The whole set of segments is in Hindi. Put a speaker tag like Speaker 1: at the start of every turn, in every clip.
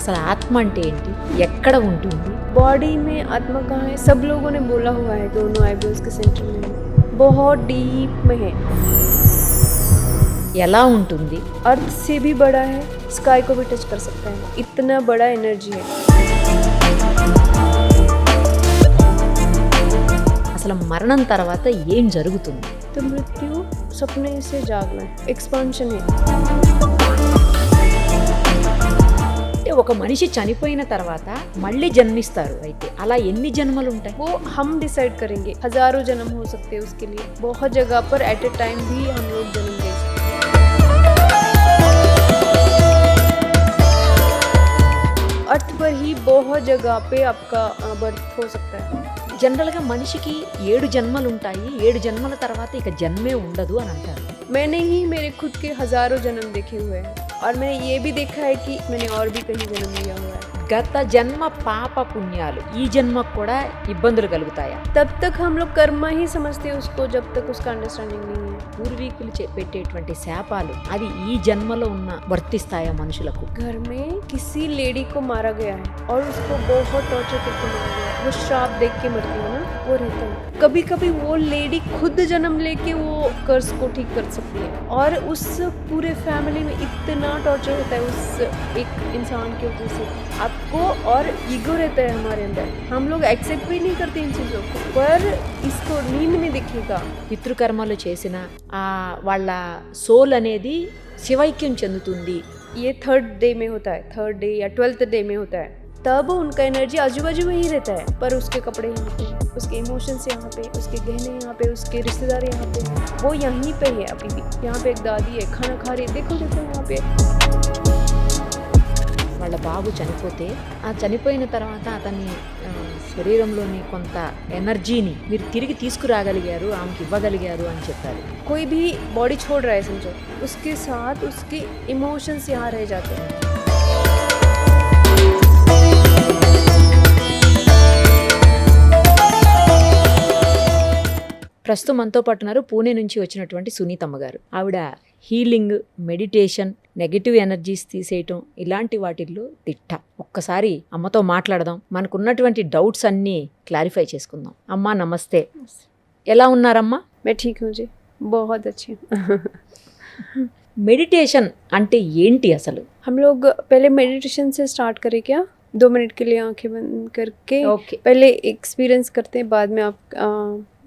Speaker 1: అసలు ఆత్మ అంటే ఏంటి, ఎక్కడ ఉంటుంది?
Speaker 2: बॉडी में आत्मा कहाँ है? सब लोगों ने बोला हुआ है, दोनों आईब्रोज के सेंटर में है, बहुत डीप में है,
Speaker 1: ఎలా ఉంటుంది?
Speaker 2: अर्थ से भी बड़ा है, स्काई को भी टच कर सकता है, इतना बड़ा एनर्जी है।
Speaker 1: అసలు మరణం తర్వాత ఏం జరుగుతుంది?
Speaker 2: तो मृत्यु सपने से जागना है, एक्सपांशन है।
Speaker 1: అంటే ఒక మనిషి చనిపోయిన తర్వాత మళ్ళీ జన్మిస్తారు, అయితే అలా ఎన్ని జన్మలు ఉంటాయి?
Speaker 2: वो हम डिसाइड करेंगे, हजारों जन्म हो सकते हैं उसके लिए, बहुत जगह पर एट ए टाइम भी हम लोग जन्म ले सकते हैं। अर्थ पर ही बहुत जगह पे आपका बर्थ हो सकता है।
Speaker 1: జనరల్గా మనిషికి 7 జన్మలు ఉంటాయి, 7 జన్మల తర్వాత ఇక జన్మే ఉండదు అని అంటారు.
Speaker 2: मैंने ही मेरे खुद के हजारों जन्म देखे हुए हैं, और मैंने ये भी देखा है कि मैंने और भी कहीं जन्म लिया हुआ है।
Speaker 1: గత జన్మ పాప పుణ్యాలు ఈ జన్మకు కూడా ఇబ్బందులు కలుగుతాయా?
Speaker 2: तब तक हम लोग कर्मा ही समझते हैं उसको, जब तक उसका अंडरस्टैंडिंग नहीं है।
Speaker 1: పూర్వీకులు పెట్టేటువంటి శాపాలు అది ఈ జన్మలో ఉన్న వర్తిస్తాయా మనుషులకు?
Speaker 2: घर में किसी लेडी को मारा गया है और उसको बहुत टॉर्चर करके मारा गया है, वो श्राप देख के मरती है ना, वो रहता है। कभी कभी वो लेडी खुद जन्म लेके वो कर्ज को ठीक कर सकती है, और उस पूरे फैमिली में इतना टॉर्चर होता है उस एक इंसान के वजह से। आपको और ईगो रहता है हमारे अंदर, हम लोग एक्सेप्ट भी नहीं करते इन चीज़ों को, पर इसको नींद में दिखेगा।
Speaker 1: పితృకర్మలు చేసిన వాళ్ళ సోల్ అనేది శివైక్యం చెందుతుంది.
Speaker 2: ये 3rd डे में होता है, 3rd डे या 12th डे में होता है, तब उनका एनर्जी आजू बाजू में ही रहता है, पर उसके कपड़े यहाँ पे, उसके इमोशंस यहाँ पे, उसके गहने यहाँ पे, उसके रिश्तेदार यहाँ पे, वो यहीं पे है अभी भी। यहाँ पे एक दादी है, खाना खा रही है, देखो देखो यहाँ पे।
Speaker 1: వాళ్ళ బాబు చనిపోతే ఆ చనిపోయిన తర్వాత అతని శరీరంలోని కొంత ఎనర్జీని మీరు తిరిగి తీసుకురాగలిగారు, ఆమెకి ఇవ్వగలిగారు అని చెప్పారు.
Speaker 2: कोई भी बॉडी छोड़ रहा है समझो, उसके साथ उसके इमोशंस यहाँ रह जाते हैं।
Speaker 1: ప్రస్తుతం మనతో పాటు ఉన్నారు పూణే నుంచి వచ్చినటువంటి సునీతమ్మ గారు. ఆవిడ హీలింగ్, మెడిటేషన్, నెగటివ్ ఎనర్జీస్ తీసేయటం ఇలాంటి వాటిల్లో దిట్ట. ఒక్కసారి అమ్మతో మాట్లాడదాం, మనకున్నటువంటి డౌట్స్ అన్నీ క్లారిఫై చేసుకుందాం. అమ్మ నమస్తే, ఎలా ఉన్నారమ్మా?
Speaker 2: मैं ठीक हूँ जी, बहुत अच्छी हूँ।
Speaker 1: మెడిటేషన్ అంటే ఏంటి అసలు?
Speaker 2: हम लोग पहले मेडिटेशन से स्टार्ट करें क्या? 2 मिनट के लिए आंखें बंद करके
Speaker 1: ఓకే
Speaker 2: पहले एक्सपीरियंस करते हैं, बाद में आप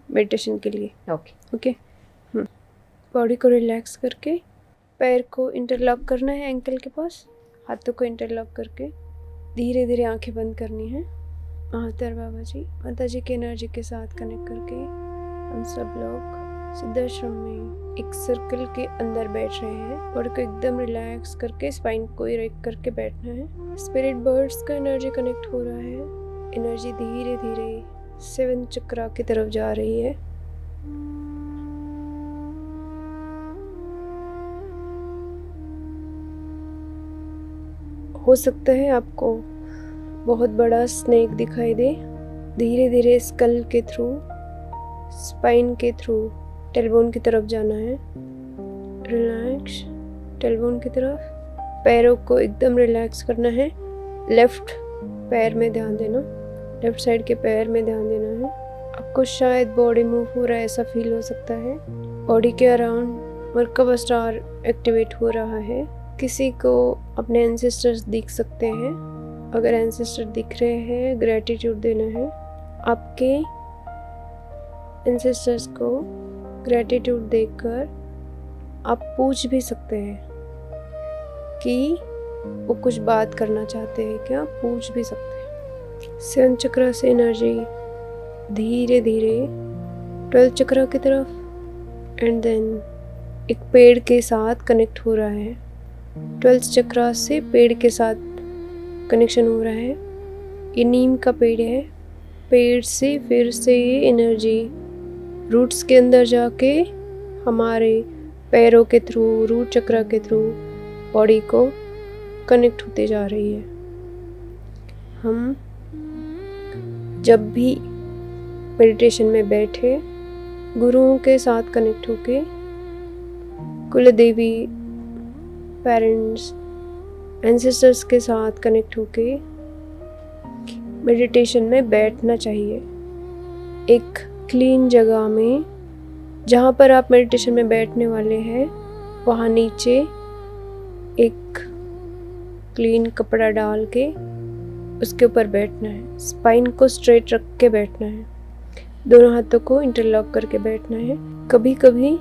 Speaker 2: मेडिटेशन के लिए।
Speaker 1: ఓకే
Speaker 2: ओके, बॉडी को रिलैक्स करके पैर को इंटरलॉक करना है एंकल के पास, हाथों को इंटरलॉक करके धीरे धीरे आंखें बंद करनी है। महातर बाबा जी, माता जी की एनर्जी के साथ कनेक्ट करके हम सब लोग सिद्धाश्रम में एक सर्कल के अंदर बैठ रहे हैं। बॉडी को एकदम रिलैक्स करके स्पाइन को इरेक्ट करके बैठना है। स्पिरिट बर्ड्स का एनर्जी कनेक्ट हो रहा है, एनर्जी धीरे धीरे 7 चक्रा की तरफ जा रही है। हो सकता है आपको बहुत बड़ा स्नेक दिखाई दे। धीरे धीरे स्कल के थ्रू, स्पाइन के थ्रू टेलबोन की तरफ जाना है। रिलैक्स, टेलबोन की तरफ, पैरों को एकदम रिलैक्स करना है। लेफ्ट पैर में ध्यान देना, लेफ्ट साइड के पैर में ध्यान देना है। आपको शायद बॉडी मूव हो रहा है ऐसा फील हो सकता है। बॉडी के अराउंड मर्कबा स्टार एक्टिवेट हो रहा है। किसी को अपने एंसेस्टर्स दिख सकते हैं, अगर एंसेस्टर दिख रहे हैं ग्रेटिट्यूड देना है। आपके एंसेस्टर्स को ग्रेटिट्यूड देकर आप पूछ भी सकते हैं कि वो कुछ बात करना चाहते हैं क्या, पूछ भी सकते हैं। 7 चक्र से एनर्जी धीरे धीरे 12 चक्र की तरफ, एंड देन एक पेड़ के साथ कनेक्ट हो रहा है। 12 चक्र से पेड़ के साथ कनेक्शन हो रहा है। ये नीम का पेड़ है, पेड़ से फिर से ये एनर्जी रूट्स के अंदर जाके हमारे पैरों के थ्रू, रूट चक्र के थ्रू बॉडी को कनेक्ट होते जा रही है। हम जब भी मेडिटेशन में बैठे गुरुओं के साथ कनेक्ट होके कुल देवी, पेरेंट्स, एंसेस्टर्स के साथ कनेक्ट होके मेडिटेशन में बैठना चाहिए। एक क्लीन जगह में जहाँ पर आप मेडिटेशन में बैठने वाले हैं वहाँ नीचे एक क्लीन कपड़ा डाल के उसके ऊपर बैठना है। स्पाइन को स्ट्रेट रख के बैठना है। दोनों हाथों को इंटरलॉक करके बैठना है। कभी कभी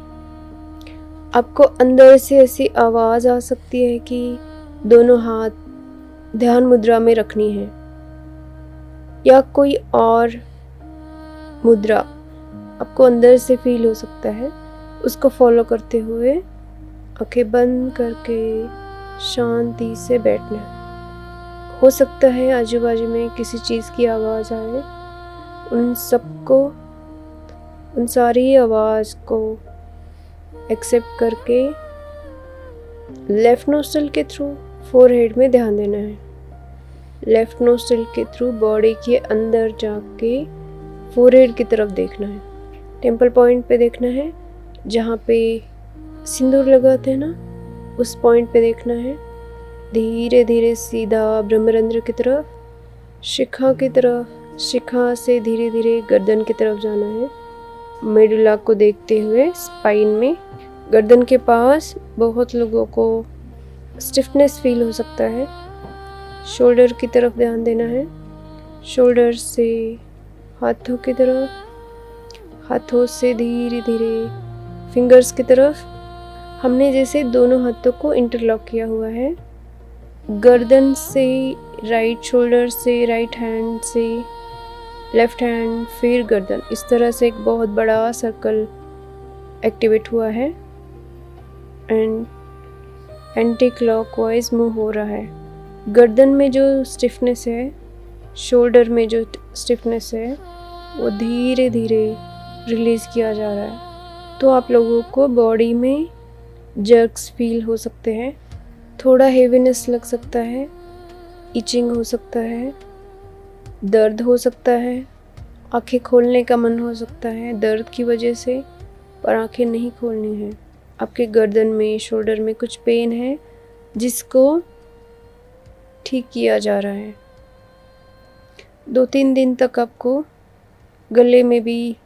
Speaker 2: आपको अंदर से ऐसी आवाज़ आ सकती है कि दोनों हाथ ध्यान मुद्रा में रखनी है, या कोई और मुद्रा आपको अंदर से फील हो सकता है। उसको फॉलो करते हुए आंखें बंद करके शांति से बैठना है। हो सकता है आजू बाजू में किसी चीज़ की आवाज़ आए, उन सारी आवाज़ को एक्सेप्ट करके लेफ़्ट नोस्ट्रिल के थ्रू फोरहेड में ध्यान देना है। लेफ़्ट नोस्ट्रिल के थ्रू बॉडी के अंदर जाके फोरहेड की तरफ देखना है। टेम्पल पॉइंट पे देखना है, जहाँ पे सिंदूर लगाते हैं ना, उस पॉइंट पे देखना है। धीरे धीरे सीधा ब्रह्मरंध्र की तरफ, शिखा की तरफ, शिखा से धीरे धीरे गर्दन की तरफ जाना है। मेडुला को देखते हुए स्पाइन में, गर्दन के पास बहुत लोगों को स्टिफनेस फील हो सकता है। शोल्डर की तरफ ध्यान देना है। शोल्डर से हाथों की तरफ, हाथों से धीरे धीरे फिंगर्स की तरफ। हमने जैसे दोनों हाथों को इंटरलॉक किया हुआ है। गर्दन से राइट शोल्डर से, राइट हैंड से लेफ्ट हैंड, फिर गर्दन, इस तरह से एक बहुत बड़ा सर्कल एक्टिवेट हुआ है एंड एंटी क्लॉकवाइज मूव हो रहा है। गर्दन में जो स्टिफनेस है, शोल्डर में जो स्टिफनेस है, वो धीरे धीरे रिलीज़ किया जा रहा है। तो आप लोगों को बॉडी में जर्क्स फील हो सकते हैं, थोड़ा हेवीनेस लग सकता है, इचिंग हो सकता है, दर्द हो सकता है, आंखें खोलने का मन हो सकता है दर्द की वजह से, पर आंखें नहीं खोलनी है। आपके गर्दन में, शोल्डर में कुछ पेन है जिसको ठीक किया जा रहा है। 2-3 दिन तक आपको गले में भी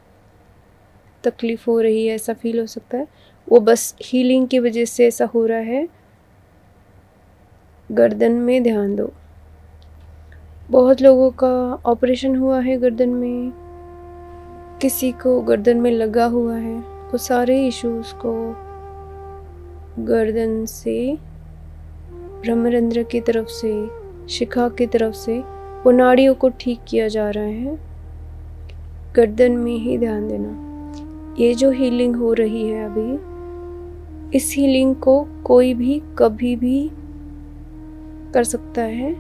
Speaker 2: तकलीफ़ हो रही है, ऐसा फील हो सकता है। वो बस हीलिंग की वजह से ऐसा हो रहा है। गर्दन में ध्यान दो। बहुत लोगों का ऑपरेशन हुआ है गर्दन में, किसी को गर्दन में लगा हुआ है। वो सारे इश्यूज़ को गर्दन से, ब्रह्मरंध्र की तरफ से, शिखा की तरफ से, वो नाड़ियों को ठीक किया जा रहा है। गर्दन में ही ध्यान देना। ये जो हीलिंग हो रही है अभी, इस हीलिंग को कोई भी कभी भी कर सकता है।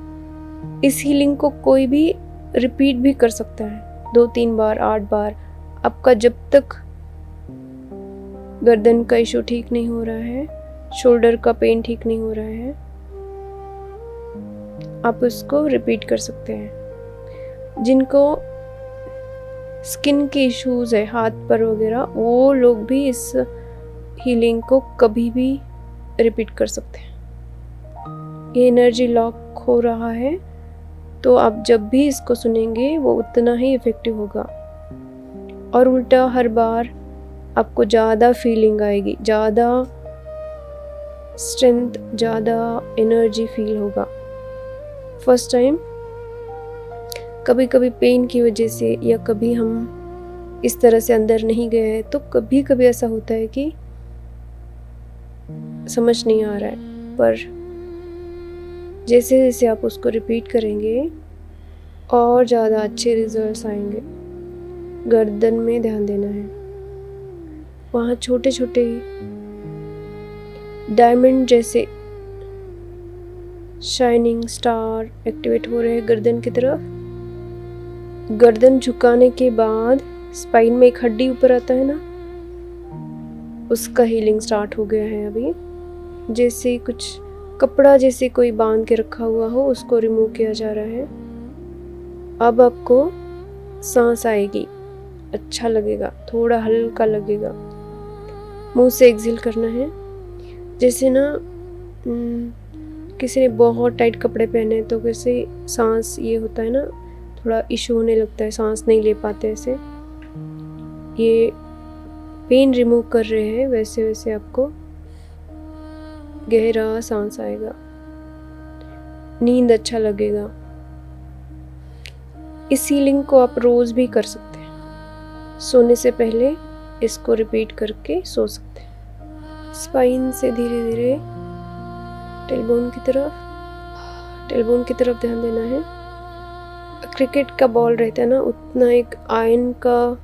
Speaker 2: इस हीलिंग को कोई भी रिपीट भी कर सकता है, 2-3 बार, 8 बार। आपका जब तक गर्दन का इशू ठीक नहीं हो रहा है, शोल्डर का पेन ठीक नहीं हो रहा है, आप उसको रिपीट कर सकते हैं। जिनको स्किन के इश्यूज है, हाथ पर वगैरह, वो लोग भी इस हीलिंग को कभी भी रिपीट कर सकते हैं। ये एनर्जी लॉक हो रहा है, तो आप जब भी इसको सुनेंगे वो उतना ही इफ़ेक्टिव होगा। और उल्टा हर बार आपको ज़्यादा फीलिंग आएगी, ज़्यादा स्ट्रेंथ, ज़्यादा एनर्जी फील होगा। फर्स्ट टाइम कभी कभी पेन की वजह से, या कभी हम इस तरह से अंदर नहीं गए हैं, तो कभी कभी ऐसा होता है कि समझ नहीं आ रहा है। पर जैसे जैसे आप उसको रिपीट करेंगे और ज़्यादा अच्छे रिजल्ट्स आएंगे। गर्दन में ध्यान देना है। वहाँ छोटे छोटे डायमंड जैसे शाइनिंग स्टार एक्टिवेट हो रहे हैं गर्दन की तरफ। गर्दन झुकाने के बाद स्पाइन में एक हड्डी ऊपर आता है ना, उसका हीलिंग स्टार्ट हो गया है अभी। जैसे कुछ कपड़ा जैसे कोई बांध के रखा हुआ हो, उसको रिमूव किया जा रहा है। अब आपको सांस आएगी, अच्छा लगेगा, थोड़ा हल्का लगेगा। मुंह से एक्सहेल करना है। जैसे ना किसी ने बहुत टाइट कपड़े पहने तो कैसे सांस ये होता है ना, थोड़ा इशू होने लगता है, सांस नहीं ले पाते ऐसे। ये पेन रिमूव कर रहे हैं, वैसे वैसे आपको गहरा सांस आएगा, नींद अच्छा लगेगा। इस हीलिंग को आप रोज भी कर सकते हैं। सोने से पहले इसको रिपीट करके सो सकते हैं। स्पाइन से धीरे धीरे टेलबोन की तरफ ध्यान देना है। क्रिकेट का बॉल रहता है ना, उतना एक आयरन का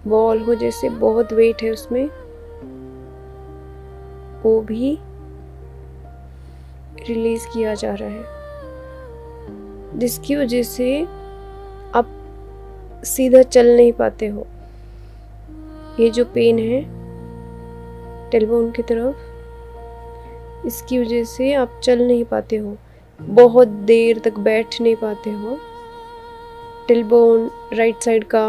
Speaker 2: बॉल हो जैसे, बहुत वेट है उसमें, वो भी रिलीज किया जा रहा है, जिसकी वजह से आप सीधा चल नहीं पाते हो। ये जो पेन है टेलबोन की तरफ, इसकी वजह से आप चल नहीं पाते हो, बहुत देर तक बैठ नहीं पाते हो। टेलबोन राइट साइड का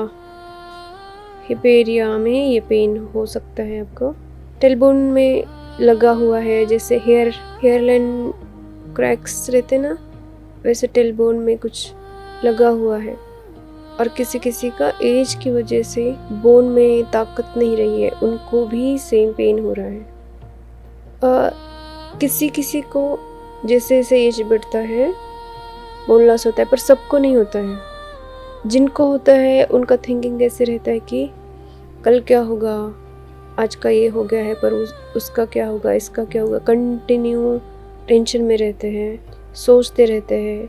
Speaker 2: हिप एरिया में ये पेन हो सकता है आपको। टेलबोन में लगा हुआ है, जैसे हेयरलाइन क्रैक्स रहते ना, वैसे टेलबोन में कुछ लगा हुआ है। और किसी किसी का एज की वजह से बोन में ताकत नहीं रही है, उनको भी सेम पेन हो रहा है। किसी किसी को जैसे जैसे एज बढ़ता है बोन लॉस होता है, पर सबको नहीं होता है। जिनको होता है उनका थिंकिंग ऐसे रहता है कि कल क्या होगा, आज का ये हो गया है पर उसका क्या होगा, इसका क्या होगा। कंटिन्यू टेंशन में रहते हैं, सोचते रहते हैं,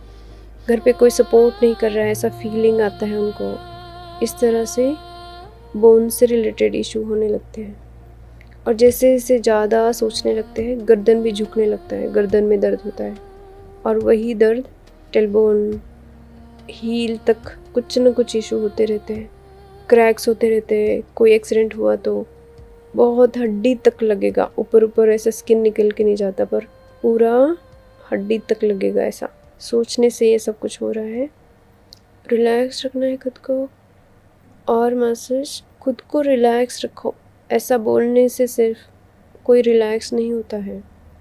Speaker 2: घर पे कोई सपोर्ट नहीं कर रहा है, ऐसा फीलिंग आता है उनको। इस तरह से बोन से रिलेटेड इशू होने लगते हैं। और जैसे जैसे ज़्यादा सोचने लगते हैं, गर्दन भी झुकने लगता है, गर्दन में दर्द होता है। और वही दर्द टेलबोन हील तक कुछ न कुछ इशू होते रहते हैं, क्रैक्स होते रहते हैं। कोई एक्सीडेंट हुआ तो बहुत हड्डी तक लगेगा, ऊपर ऊपर ऐसा स्किन निकल के नहीं जाता, पर पूरा हड्डी तक लगेगा। ऐसा सोचने से ये सब कुछ हो रहा है। रिलैक्स रखना है खुद को, और मैसेज खुद को रिलैक्स रखो। ऐसा बोलने से सिर्फ कोई रिलैक्स नहीं होता है,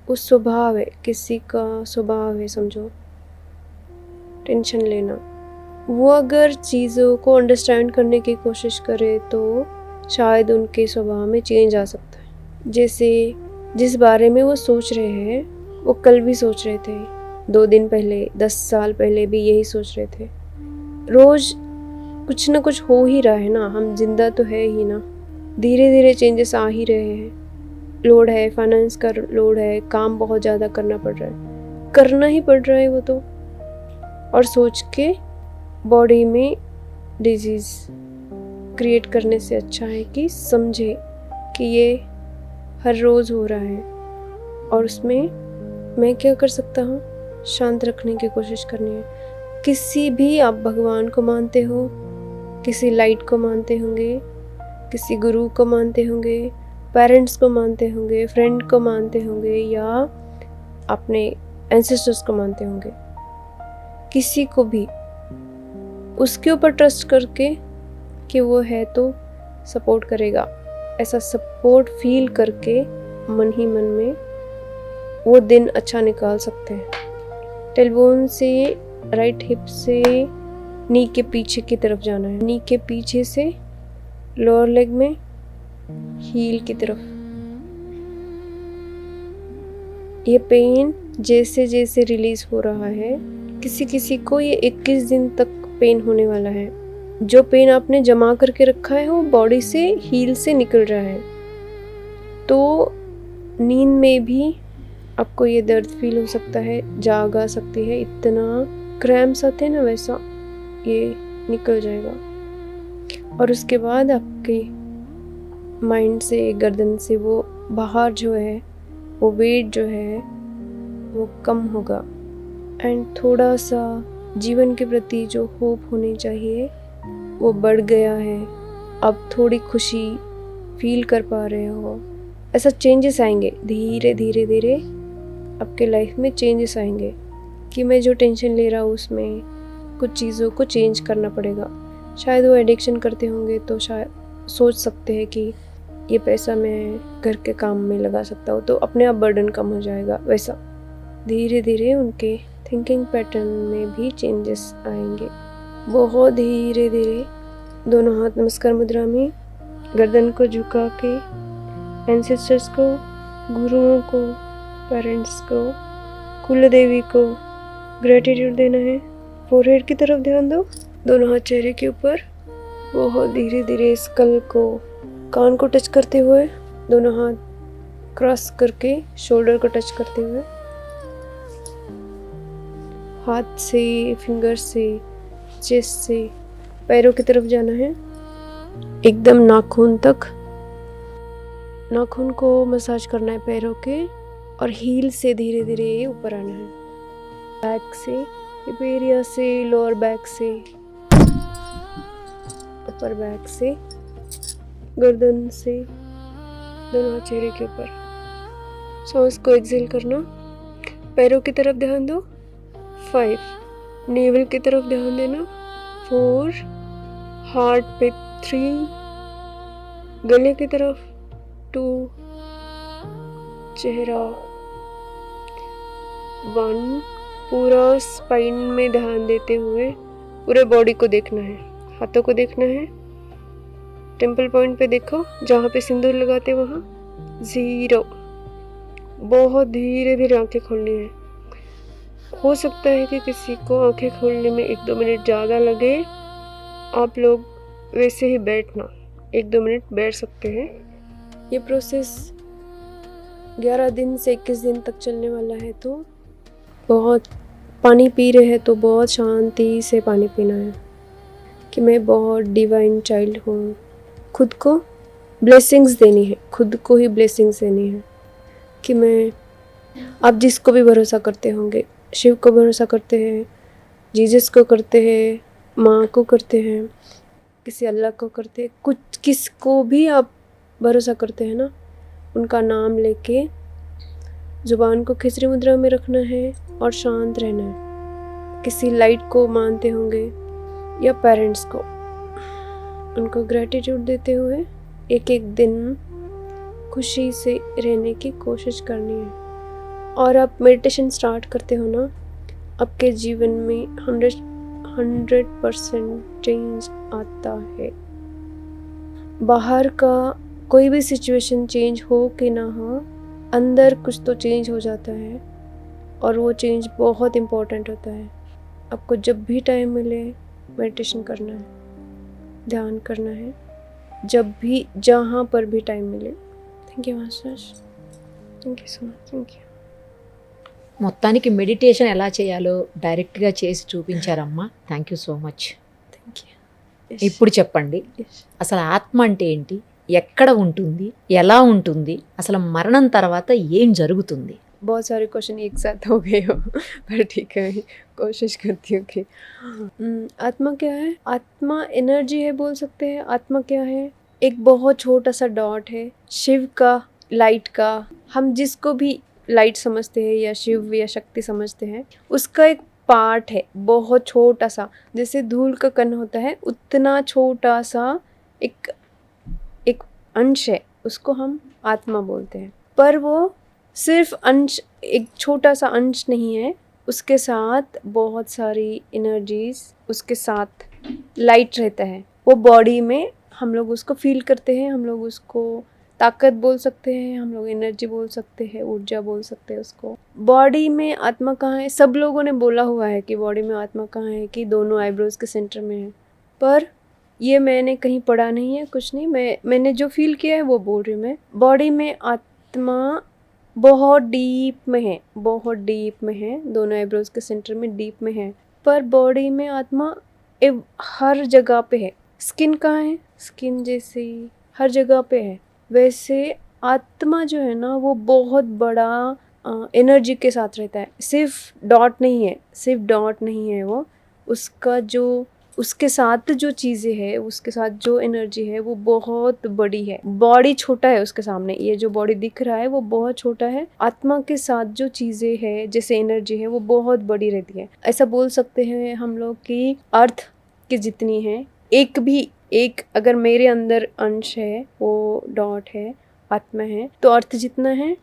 Speaker 2: वो स्वभाव है, किसी का स्वभाव है समझो, टेंशन लेना। वो अगर चीज़ों को अंडरस्टैंड करने की कोशिश करे तो शायद उनके स्वभाव में चेंज आ सकता है। जैसे जिस बारे में वो सोच रहे हैं वो कल भी सोच रहे थे, 2 दिन पहले, 10 साल पहले भी यही सोच रहे थे। रोज़ कुछ ना कुछ हो ही रहा है ना, हम जिंदा तो है ही ना। धीरे धीरे चेंजेस आ ही रहे हैं। लोड है, फाइनेंस का लोड है, काम बहुत ज़्यादा करना पड़ रहा है, करना ही पड़ रहा है वो तो। और सोच के बॉडी में डिजीज़ क्रिएट करने से अच्छा है कि समझे कि ये हर रोज़ हो रहा है और उसमें मैं क्या कर सकता हूँ, शांत रखने की कोशिश करनी है। किसी भी आप भगवान को मानते हो, किसी लाइट को मानते होंगे, किसी गुरु को मानते होंगे, पेरेंट्स को मानते होंगे, फ्रेंड को मानते होंगे, या अपने एंसेस्टर्स को मानते होंगे, किसी को भी उसके ऊपर ट्रस्ट करके कि वो है तो सपोर्ट करेगा। ऐसा सपोर्ट फील करके मन ही मन में वो दिन अच्छा निकाल सकते हैं। टेलबोन से राइट हिप से नी के पीछे की तरफ जाना है, नी के पीछे से लोअर लेग में हील की तरफ। ये पेन जैसे जैसे रिलीज हो रहा है, किसी किसी को ये 21 दिन तक पेन होने वाला है। जो पेन आपने जमा करके रखा है वो बॉडी से हील से निकल रहा है, तो नींद में भी आपको ये दर्द फील हो सकता है, जाग आ सकती है, इतना क्रैम्प्स आते हैं ना, वैसा ये निकल जाएगा। और उसके बाद आपके माइंड से, गर्दन से वो बाहर जो है, वो वेट जो है वो कम होगा। एंड थोड़ा सा जीवन के प्रति जो होप होनी चाहिए वो बढ़ गया है। अब थोड़ी खुशी फील कर पा रहे हो, ऐसा चेंजेस आएंगे धीरे धीरे धीरे आपके लाइफ में। चेंजेस आएंगे कि मैं जो टेंशन ले रहा हूँ उसमें कुछ चीज़ों को चेंज करना पड़ेगा। शायद वो एडिक्शन करते होंगे तो शायद सोच सकते हैं कि ये पैसा मैं घर के काम में लगा सकता हूँ, तो अपने आप बर्डन कम हो जाएगा, वैसा। धीरे धीरे उनके थिंकिंग पैटर्न में भी चेंजेस आएंगे। बहुत धीरे धीरे दोनों हाथ नमस्कार मुद्रा में, गर्दन को झुका के एंसेस्टर्स को, गुरुओं को, पेरेंट्स को, कुल देवी को ग्रेटिट्यूड देना है। फोरहेड की तरफ ध्यान दो, दोनों हाथ चेहरे के ऊपर। बहुत धीरे धीरे स्कल को, कान को टच करते हुए, दोनों हाथ क्रॉस करके शोल्डर को टच करते हुए, हाथ से, फिंगर से, चेस्ट से पैरों की तरफ जाना है, एकदम नाखून तक। नाखून को मसाज करना है पैरों के, और हील से धीरे धीरे ऊपर आना है। बैक से, हिप एरिया से, लोअर बैक से, अपर बैक से, गर्दन से, दोनों हाथ चेहरे के ऊपर। सांस को एक्सेल करना, पैरों की तरफ ध्यान दो। 5, नेवल की तरफ ध्यान देना। 4, हार्ट पे 3, गले की तरफ 2, चेहरा 1, पूरा स्पाइन में ध्यान देते हुए पूरे बॉडी को देखना है, हाथों को देखना है। टेम्पल पॉइंट पे देखो, जहाँ पे सिंदूर लगाते वहाँ 0। बहुत धीरे धीरे आंखें खोलनी है। हो सकता है कि किसी को आंखें खोलने में 1-2 मिनट ज़्यादा लगे, आप लोग वैसे ही बैठना, 1-2 मिनट बैठ सकते हैं। ये प्रोसेस 11 दिन से 21 दिन तक चलने वाला है। तो बहुत पानी पी रहे हैं तो बहुत शांति से पानी पीना है कि मैं बहुत डिवाइन चाइल्ड हूँ। खुद को ब्लेसिंग्स देनी है, खुद को ही ब्लेसिंग्स देनी है कि मैं, आप जिसको भी भरोसा करते होंगे, शिव को भरोसा करते हैं, जीसस को करते हैं, माँ को करते हैं, किसी अल्लाह को करते हैं, कुछ किसको भी आप भरोसा करते हैं ना, उनका नाम लेके जुबान को खिचड़ी मुद्रा में रखना है और शांत रहना है। किसी लाइट को मानते होंगे या पेरेंट्स को, उनको ग्रेटिट्यूड देते हुए एक एक दिन खुशी से रहने की कोशिश करनी है। और आप मेडिटेशन स्टार्ट करते हो ना, आपके जीवन में 100% चेंज आता है। बाहर का कोई भी सिचुएशन चेंज हो कि ना हो, अंदर कुछ तो चेंज हो जाता है, और वो चेंज बहुत इम्पोर्टेंट होता है। आपको जब भी टाइम मिले मेडिटेशन करना है, ध्यान करना है, जब भी जहाँ पर भी टाइम मिले। Thank you masters, thank you so much, thank you.
Speaker 1: మొత్తానికి మెడిటేషన్ ఎలా చేయాలో డైరెక్ట్గా చేసి చూపించారమ్మా. Thank you so much.
Speaker 2: Thank you.
Speaker 1: ఇప్పుడు చెప్పండి, అసలు ఆత్మ అంటే ఏంటి, ఎక్కడ ఉంటుంది, ఎలా ఉంటుంది, అసలు మరణం తర్వాత ఏం జరుగుతుంది?
Speaker 2: बहुत सारे क्वेश्चन एक साथ हो गए हो पर ठीक है, कोशिश करती हूँ कि आत्मा क्या है। आत्मा एनर्जी है, बोल सकते हैं। आत्मा क्या है? एक बहुत छोटा सा डॉट है, शिव का, लाइट का। हम जिसको भी लाइट समझते हैं या शिव या शक्ति समझते हैं, उसका एक पार्ट है, बहुत छोटा सा, जैसे धूल का कण होता है, उतना छोटा सा एक अंश है, उसको हम आत्मा बोलते हैं। पर वो सिर्फ अंश, एक छोटा सा अंश नहीं है, उसके साथ बहुत सारी एनर्जीज, उसके साथ लाइट रहता है। वो बॉडी में हम लोग उसको फील करते हैं, हम लोग उसको ताकत बोल सकते हैं, हम लोग एनर्जी बोल सकते हैं, ऊर्जा बोल सकते हैं उसको। बॉडी में आत्मा कहाँ है? सब लोगों ने बोला हुआ है कि बॉडी में आत्मा कहाँ है, कि दोनों आईब्रोज के सेंटर में है, पर ये मैंने कहीं पढ़ा नहीं है, कुछ नहीं, मैंने जो फील किया है वो बोल रही हूँ मैं। बॉडी में आत्मा बहुत डीप में है, बहुत डीप में है, दोनों आईब्रोज के सेंटर में डीप में है, पर बॉडी में आत्मा हर जगह पे है। स्किन कहाँ है? स्किन जैसे हर जगह पे है, वैसे आत्मा जो है ना, वो बहुत बड़ा एनर्जी के साथ रहता है। सिर्फ डॉट नहीं है, सिर्फ डॉट नहीं है वो, उसका जो, उसके साथ जो चीज़ें हैं, उसके साथ जो एनर्जी है वो बहुत बड़ी है। बॉडी छोटा है उसके सामने, ये जो बॉडी दिख रहा है वो बहुत छोटा है। आत्मा के साथ जो चीज़ें हैं, जैसे एनर्जी है, वो बहुत बड़ी रहती है। ऐसा बोल सकते हैं हम लोग कि अर्थ की जितनी है, एक अगर मेरे अंदर अंश है, वो डॉट है, आत्मा है, तो अर्थ जितना है,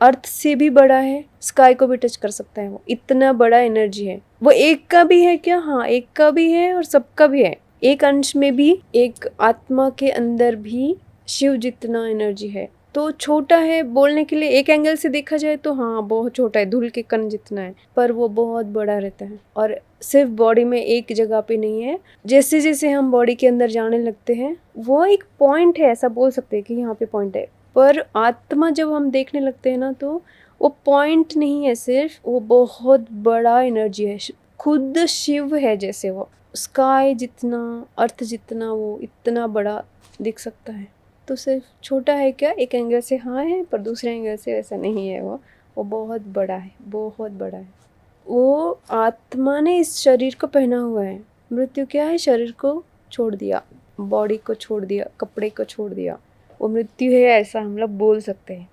Speaker 2: अर्थ से भी बड़ा है, स्काई को भी टच कर सकता है, वो इतना बड़ा एनर्जी है। वो एक का भी है क्या? हाँ, एक का भी है और सबका भी है। एक अंश में भी, एक आत्मा के अंदर भी शिव जितना एनर्जी है। तो छोटा है बोलने के लिए, एक एंगल से देखा जाए तो हाँ बहुत छोटा है, धूल के कण जितना है, पर वो बहुत बड़ा रहता है। और सिर्फ बॉडी में एक जगह पे नहीं है, जैसे जैसे हम बॉडी के अंदर जाने लगते हैं वो एक पॉइंट है, ऐसा बोल सकते हैं कि यहाँ पे पॉइंट है। पर आत्मा जब हम देखने लगते हैं ना, तो वो पॉइंट नहीं है सिर्फ, वो बहुत बड़ा एनर्जी है, खुद शिव है। जैसे वो स्काई जितना, अर्थ जितना, वो इतना बड़ा दिख सकता है। तो सिर्फ छोटा है क्या? एक एंगल से हाँ है, पर दूसरे एंगल से वैसा नहीं है। वो बहुत बड़ा है, बहुत बड़ा है। वो आत्मा ने इस शरीर को पहना हुआ है। मृत्यु क्या है? शरीर को छोड़ दिया, बॉडी को छोड़ दिया, कपड़े को छोड़ दिया, वो मृत्यु है, ऐसा हम लोग बोल सकते हैं।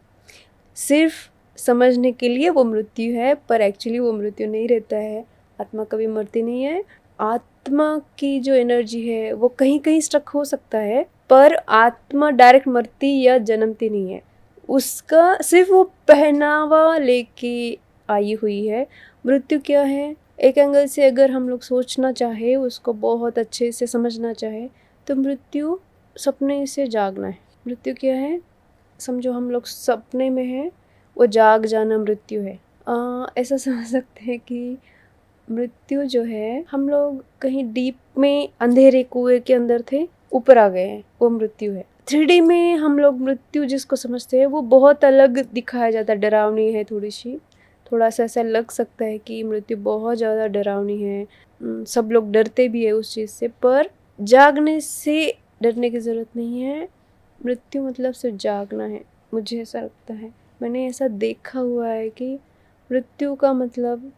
Speaker 2: सिर्फ समझने के लिए वो मृत्यु है, पर एक्चुअली वो मृत्यु नहीं रहता है। आत्मा कभी मरती नहीं है। आत्मा की जो एनर्जी है वो कहीं कहीं स्टक हो सकता है, पर आत्मा डायरेक्ट मरती या जन्मती नहीं है। उसका सिर्फ वो पहनावा लेके आई हुई है। मृत्यु क्या है? एक एंगल से अगर हम लोग सोचना चाहे, उसको बहुत अच्छे से समझना चाहे, तो मृत्यु सपने से जागना है। मृत्यु क्या है? समझो हम लोग सपने में हैं, वो जाग जाना मृत्यु है। ऐसा समझ सकते हैं कि मृत्यु जो है, हम लोग कहीं डीप में अंधेरे कुएं के अंदर थे, ऊपर आ गए हैं, वो मृत्यु है। 3D में हम लोग मृत्यु जिसको समझते हैं वो बहुत अलग दिखाया जाता है, डरावनी है थोड़ी सी। थोड़ा सा ऐसा लग सकता है कि मृत्यु बहुत ज़्यादा डरावनी है, सब लोग डरते भी है उस चीज़ से, पर जागने से डरने की ज़रूरत नहीं है। मृत्यु मतलब सिर्फ जागना है, मुझे ऐसा लगता है। मैंने ऐसा देखा हुआ है कि मृत्यु का मतलब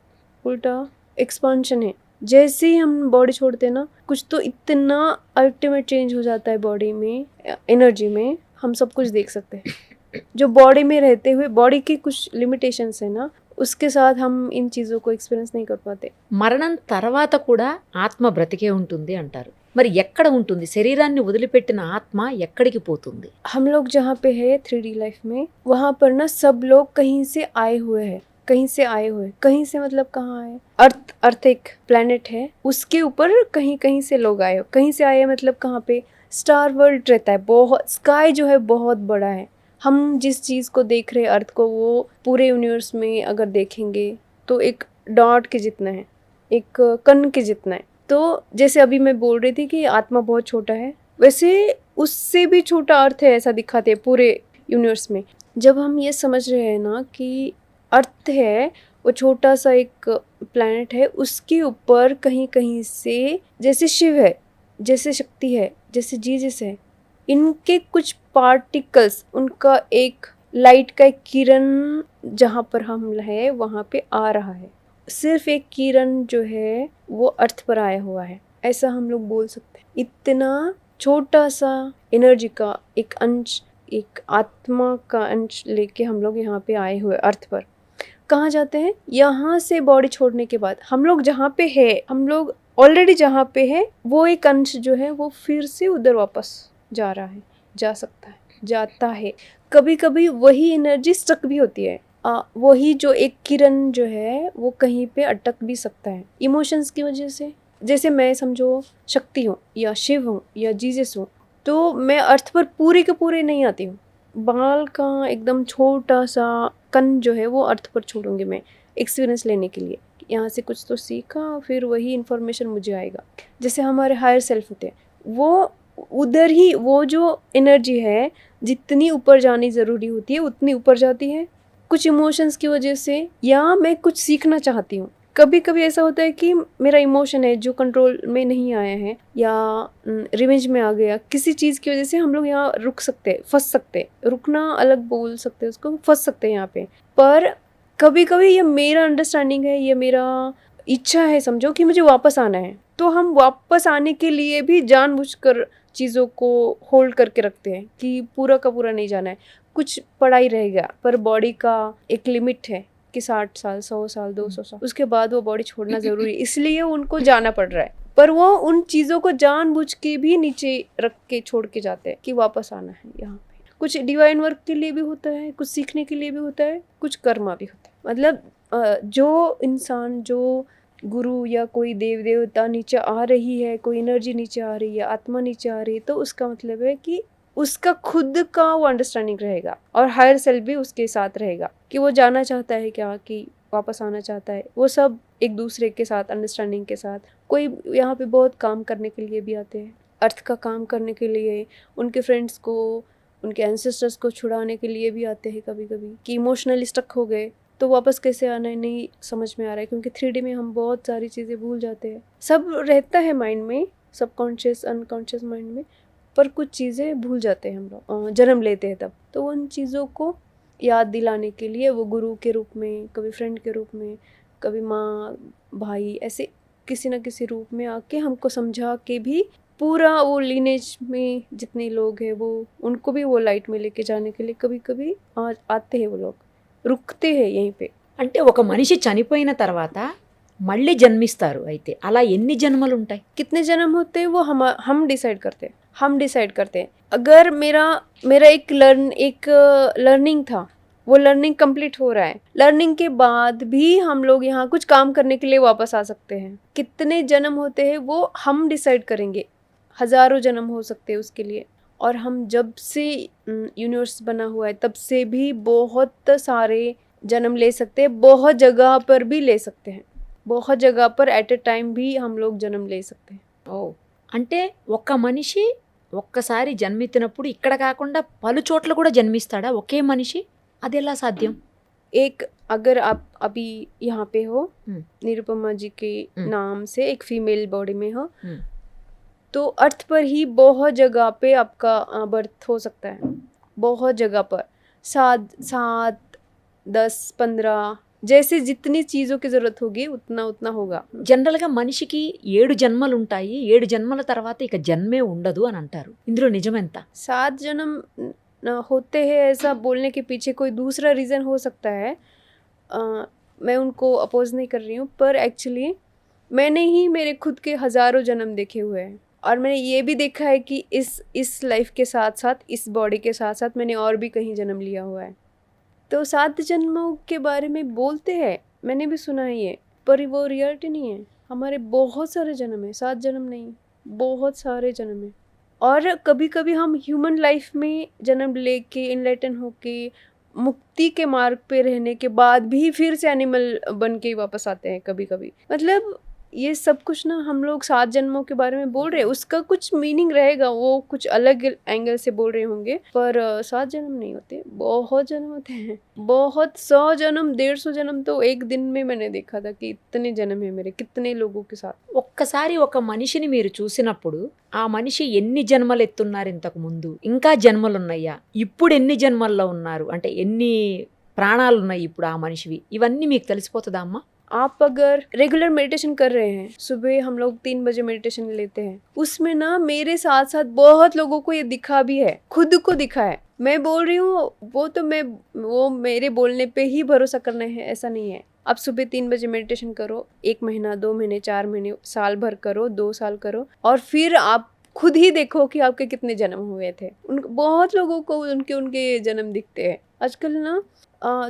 Speaker 2: उल्टा एक्सपांशन है। जैसे ही हम बॉडी छोड़ते हैं ना, कुछ तो इतना अल्टीमेट चेंज हो जाता है बॉडी में, एनर्जी में, हम सब कुछ देख सकते हैं। जो बॉडी में रहते हुए, बॉडी की कुछ लिमिटेशंस है ना, उसके साथ हम इन चीज़ों को एक्सपीरियंस नहीं कर पाते।
Speaker 1: మరణం తర్వాత కూడా ఆత్మ బ్రతికే ఉంటుంది అంటారు. మరి ఎక్కడ ఉంటుంది? శరీరాన్ని వదిలిపెట్టిన ఆత్మ ఎక్కడికి పోతుంది?
Speaker 2: हम लोग जहाँ पे है 3D लाइफ में, वहाँ पर ना सब लोग कहीं से आए हुए हैं, कहीं से आए हुए। कहीं से मतलब कहाँ आए? अर्थ एक प्लेनेट है, उसके ऊपर कहीं कहीं से लोग आए हो। कहीं से आए मतलब कहाँ पे? स्टार वर्ल्ड रहता है, बहुत स्काई जो है बहुत बड़ा है। हम जिस चीज़ को देख रहे हैं अर्थ को, वो पूरे यूनिवर्स में अगर देखेंगे तो एक डॉट के जितना है, एक कण के जितना है। तो जैसे अभी मैं बोल रही थी कि आत्मा बहुत छोटा है, वैसे उससे भी छोटा अर्थ है, ऐसा दिखाते हैं पूरे यूनिवर्स में। जब हम ये समझ रहे हैं ना कि अर्थ है वो छोटा सा एक प्लैनेट है, उसके ऊपर कहीं कहीं से जैसे शिव है, जैसे शक्ति है, जैसे जीसस है, इनके कुछ पार्टिकल्स, उनका एक लाइट का एक किरण जहाँ पर हम है वहाँ पे आ रहा है। सिर्फ एक किरण जो है वो अर्थ पर आया हुआ है, ऐसा हम लोग बोल सकते हैं। इतना छोटा सा एनर्जी का एक अंश, एक आत्मा का अंश लेके हम लोग यहाँ पे आए हुए अर्थ पर। कहाँ जाते हैं? यहाँ से बॉडी छोड़ने के बाद हम लोग जहाँ पे है, हम लोग ऑलरेडी जहाँ पे है, वो एक अंश जो है वो फिर से उधर वापस जा रहा है, जा सकता है, जाता है। कभी कभी वही एनर्जी स्टक भी होती है, वही जो एक किरण जो है वो कहीं पे अटक भी सकता है इमोशंस की वजह से। जैसे मैं समझो शक्ति हूँ या शिव हूँ या जीसस हूँ, तो मैं अर्थ पर पूरे के पूरे नहीं आती हूँ। बाल का एकदम छोटा सा कण जो है वो अर्थ पर छोड़ूंगी मैं, एक्सपीरियंस लेने के लिए। यहाँ से कुछ तो सीखा, फिर वही इन्फॉर्मेशन मुझे आएगा। जैसे हमारे हायर सेल्फ होते हैं, वो उधर ही, वो जो एनर्जी है जितनी ऊपर जानी ज़रूरी होती है उतनी ऊपर जाती है, कुछ इमोशंस की वजह से, या मैं कुछ सीखना चाहती हूँ। कभी कभी ऐसा होता है कि मेरा इमोशन है जो कंट्रोल में नहीं आया है, या रिवेंज में आ गया, किसी चीज़ की वजह से हम लोग यहाँ रुक सकते, फंस सकते। रुकना अलग बोल सकते, उसको फंस सकते हैं यहाँ पे। पर कभी कभी ये मेरा अंडरस्टैंडिंग है, ये मेरा इच्छा है समझो कि मुझे वापस आना है, तो हम वापस आने के लिए भी जानबूझकर चीज़ों को होल्ड करके रखते हैं कि पूरा का पूरा नहीं जाना है, कुछ पड़ा ही रहेगा। पर बॉडी का एक लिमिट है कि 60 साल, 100 साल, 200 साल, उसके बाद वो बॉडी छोड़ना ज़रूरी, इसलिए उनको जाना पड़ रहा है। पर वो उन चीज़ों को जानबूझ के भी नीचे रख के छोड़ के जाते हैं कि वापस आना है यहाँ पे। कुछ डिवाइन वर्क के लिए भी होता है, कुछ सीखने के लिए भी होता है, कुछ कर्मा भी होता है। मतलब जो इंसान, जो गुरु या कोई देव देवता नीचे आ रही है, कोई एनर्जी नीचे आ रही है, आत्मा नीचे आ रही है, तो उसका मतलब है कि उसका खुद का वो अंडरस्टैंडिंग रहेगा और हायर सेल्फ भी उसके साथ रहेगा कि वो जाना चाहता है क्या, कि वापस आना चाहता है। वो सब एक दूसरे के साथ अंडरस्टैंडिंग के साथ। कोई यहाँ पे बहुत काम करने के लिए भी आते हैं, अर्थ का काम करने के लिए, उनके फ्रेंड्स को, उनके एंसेस्टर्स को छुड़ाने के लिए भी आते हैं कभी कभी, कि इमोशनली स्टक हो गए तो वापस कैसे आना है नहीं समझ में आ रहा है, क्योंकि 3D में हम बहुत सारी चीज़ें भूल जाते हैं। सब रहता है माइंड में, सबकॉन्शियस अनकॉन्शियस माइंड में, पर कुछ चीज़ें भूल जाते हैं हम लोग, जन्म लेते हैं तब। तो उन चीज़ों को याद दिलाने के लिए वो गुरु के रूप में, कभी फ्रेंड के रूप में, कभी माँ भाई, ऐसे किसी न किसी रूप में आके हमको समझा के भी पूरा वो लीनेज में जितने लोग हैं वो, उनको भी वो लाइट में लेके जाने के लिए कभी कभी आते हैं वो लोग, रुकते हैं यहीं पे।
Speaker 1: అంటే ఒక మనిషి చనిపోయిన తర్వాత మళ్ళీ జన్మిస్తారు. అయితే అలా ఎన్ని జన్మలు ఉంటాయి?
Speaker 2: कितने जन्म होते हैं वो हम डिसाइड करते हैं, हम डिसाइड करते हैं। अगर मेरा एक लर्निंग था, वो लर्निंग कंप्लीट हो रहा है, लर्निंग के बाद भी हम लोग यहाँ कुछ काम करने के लिए वापस आ सकते हैं। कितने जन्म होते हैं वो हम डिसाइड करेंगे, हज़ारों जन्म हो सकते हैं उसके लिए। और हम जब से यूनिवर्स बना हुआ है तब से भी बहुत सारे जन्म ले सकते हैं, बहुत जगह पर भी ले सकते हैं, बहुत जगह पर एट ए टाइम भी हम लोग जन्म ले सकते हैं।
Speaker 1: ఓ అంటే ఒక మనిషి ఒక్కసారి జన్మెత్తినప్పుడు ఇక్కడ కాకుండా పలు చోట్ల కూడా జన్మిస్తాడా ఒకే మనిషి? అది ఎలా సాధ్యం?
Speaker 2: एक अगर आप अभी यहाँ पे हो,
Speaker 1: हम्म,
Speaker 2: निरुपमा जी के
Speaker 1: हम्म।
Speaker 2: नाम से एक फीमेल बॉडी में हो,
Speaker 1: हम्म,
Speaker 2: तो अर्थ पर ही बहुत जगह पे आपका बर्थ हो सकता है, बहुत जगह पर, 7 10 15 जैसे जितनी चीज़ों की ज़रूरत होगी उतना उतना होगा।
Speaker 1: జనరల్గా మనిషికి 7 జన్మలు ఉంటాయి. 7 జన్మల తర్వాత ఇక జన్మే ఉండదు అని అంటారు. ఇందులో నిజమెంత?
Speaker 2: 7 जन्म होते हैं ऐसा बोलने के पीछे कोई दूसरा रीज़न हो सकता है, मैं उनको अपोज नहीं कर रही हूँ, पर एक्चुअली मैंने ही मेरे खुद के हज़ारों जन्म देखे हुए हैं, और मैंने ये भी देखा है कि इस लाइफ के साथ साथ, इस बॉडी के साथ साथ मैंने और भी कहीं जन्म लिया हुआ है। तो 7 जन्मों के बारे में बोलते हैं, मैंने भी सुना है ये, पर वो रियलिटी नहीं है। हमारे बहुत सारे जन्म है, 7 जन्म नहीं, बहुत सारे जन्म है। और कभी कभी हम ह्यूमन लाइफ में जन्म लेके इनलाइटन होके मुक्ति के मार्ग पे रहने के बाद भी फिर से एनिमल बन के वापस आते हैं कभी कभी। मतलब ये सब कुछ ना हम लोग 7 जन्मों के बारे में बोल रहे हैं, उसका कुछ मीनिंग रहेगा, वो कुछ अलग एंगल से बोल रहे होंगे, पर 7 जन्म नहीं होते, बहुत जन्म होते हैं, बहुत 100 जन्म 150 जन्म तो एक दिन में मैंने देखा था कि इतने जन्म है मेरे, कितने लोगों के साथ।
Speaker 1: ఒక్కసారి ఒక మనిషిని మీరు చూసినప్పుడు ఆ మనిషి ఎన్ని జన్మలు ఎత్తున్నారు ఇంతకు ముందు, ఇంకా జన్మలు ఉన్నాయా, ఇప్పుడు ఎన్ని జన్మల్లో ఉన్నారు, అంటే ఎన్ని ప్రాణాలు ఉన్నాయి ఇప్పుడు ఆ మనిషివి, ఇవన్నీ మీకు తెలిసిపోతుందా అమ్మా?
Speaker 2: आप अगर रेगुलर मेडिटेशन कर रहे हैं, सुबह हम लोग 3 बजे मेडिटेशन लेते हैं, उसमें ना मेरे साथ साथ बहुत लोगों को ये दिखा भी है, खुद को दिखा है। मैं बोल रही हूँ वो मेरे बोलने पे ही भरोसा करना है ऐसा नहीं है। आप सुबह 3 बजे मेडिटेशन करो, 1 महीना 2 महीने 4 महीने साल भर करो, 2 साल करो, और फिर आप खुद ही देखो कि आपके कितने जन्म हुए थे। बहुत लोगों को उनके जन्म दिखते हैं। आजकल ना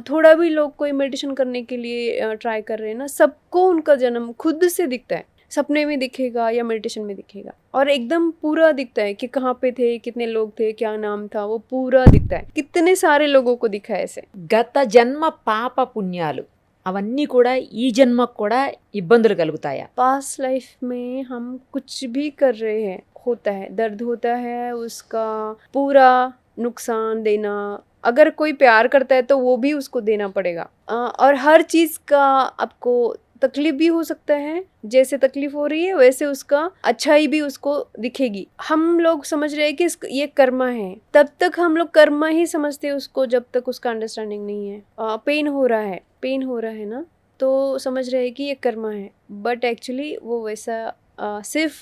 Speaker 2: थोड़ा भी लोग कोई मेडिटेशन करने के लिए ट्राई कर रहे हैं ना, सबको उनका जन्म खुद से दिखता है, सपने में दिखेगा या मेडिटेशन में दिखेगा, और एकदम पूरा दिखता है कि कहाँ पे थे, कितने लोग थे, क्या नाम था, वो पूरा दिखता है। कितने सारे लोगों को दिखा है ऐसे।
Speaker 1: గత జన్మ పాప పుణ్యాలు అవన్నీ కూడా ఈ జన్మకు కూడా ఇబ్బందులు కలుగుతాయా?
Speaker 2: पास्ट लाइफ में हम कुछ भी कर रहे हैं, होता है, दर्द होता है, उसका पूरा नुकसान देना। अगर कोई प्यार करता है तो वो भी उसको देना पड़ेगा, और हर चीज़ का आपको तकलीफ भी हो सकता है, जैसे तकलीफ हो रही है वैसे उसका अच्छाई भी उसको दिखेगी। हम लोग समझ रहे हैं कि ये कर्मा है, तब तक हम लोग कर्मा ही समझते हैं उसको, जब तक उसका अंडरस्टैंडिंग नहीं है। पेन हो रहा है ना, तो समझ रहे हैं कि ये कर्मा है, बट एक्चुअली वो वैसा सिर्फ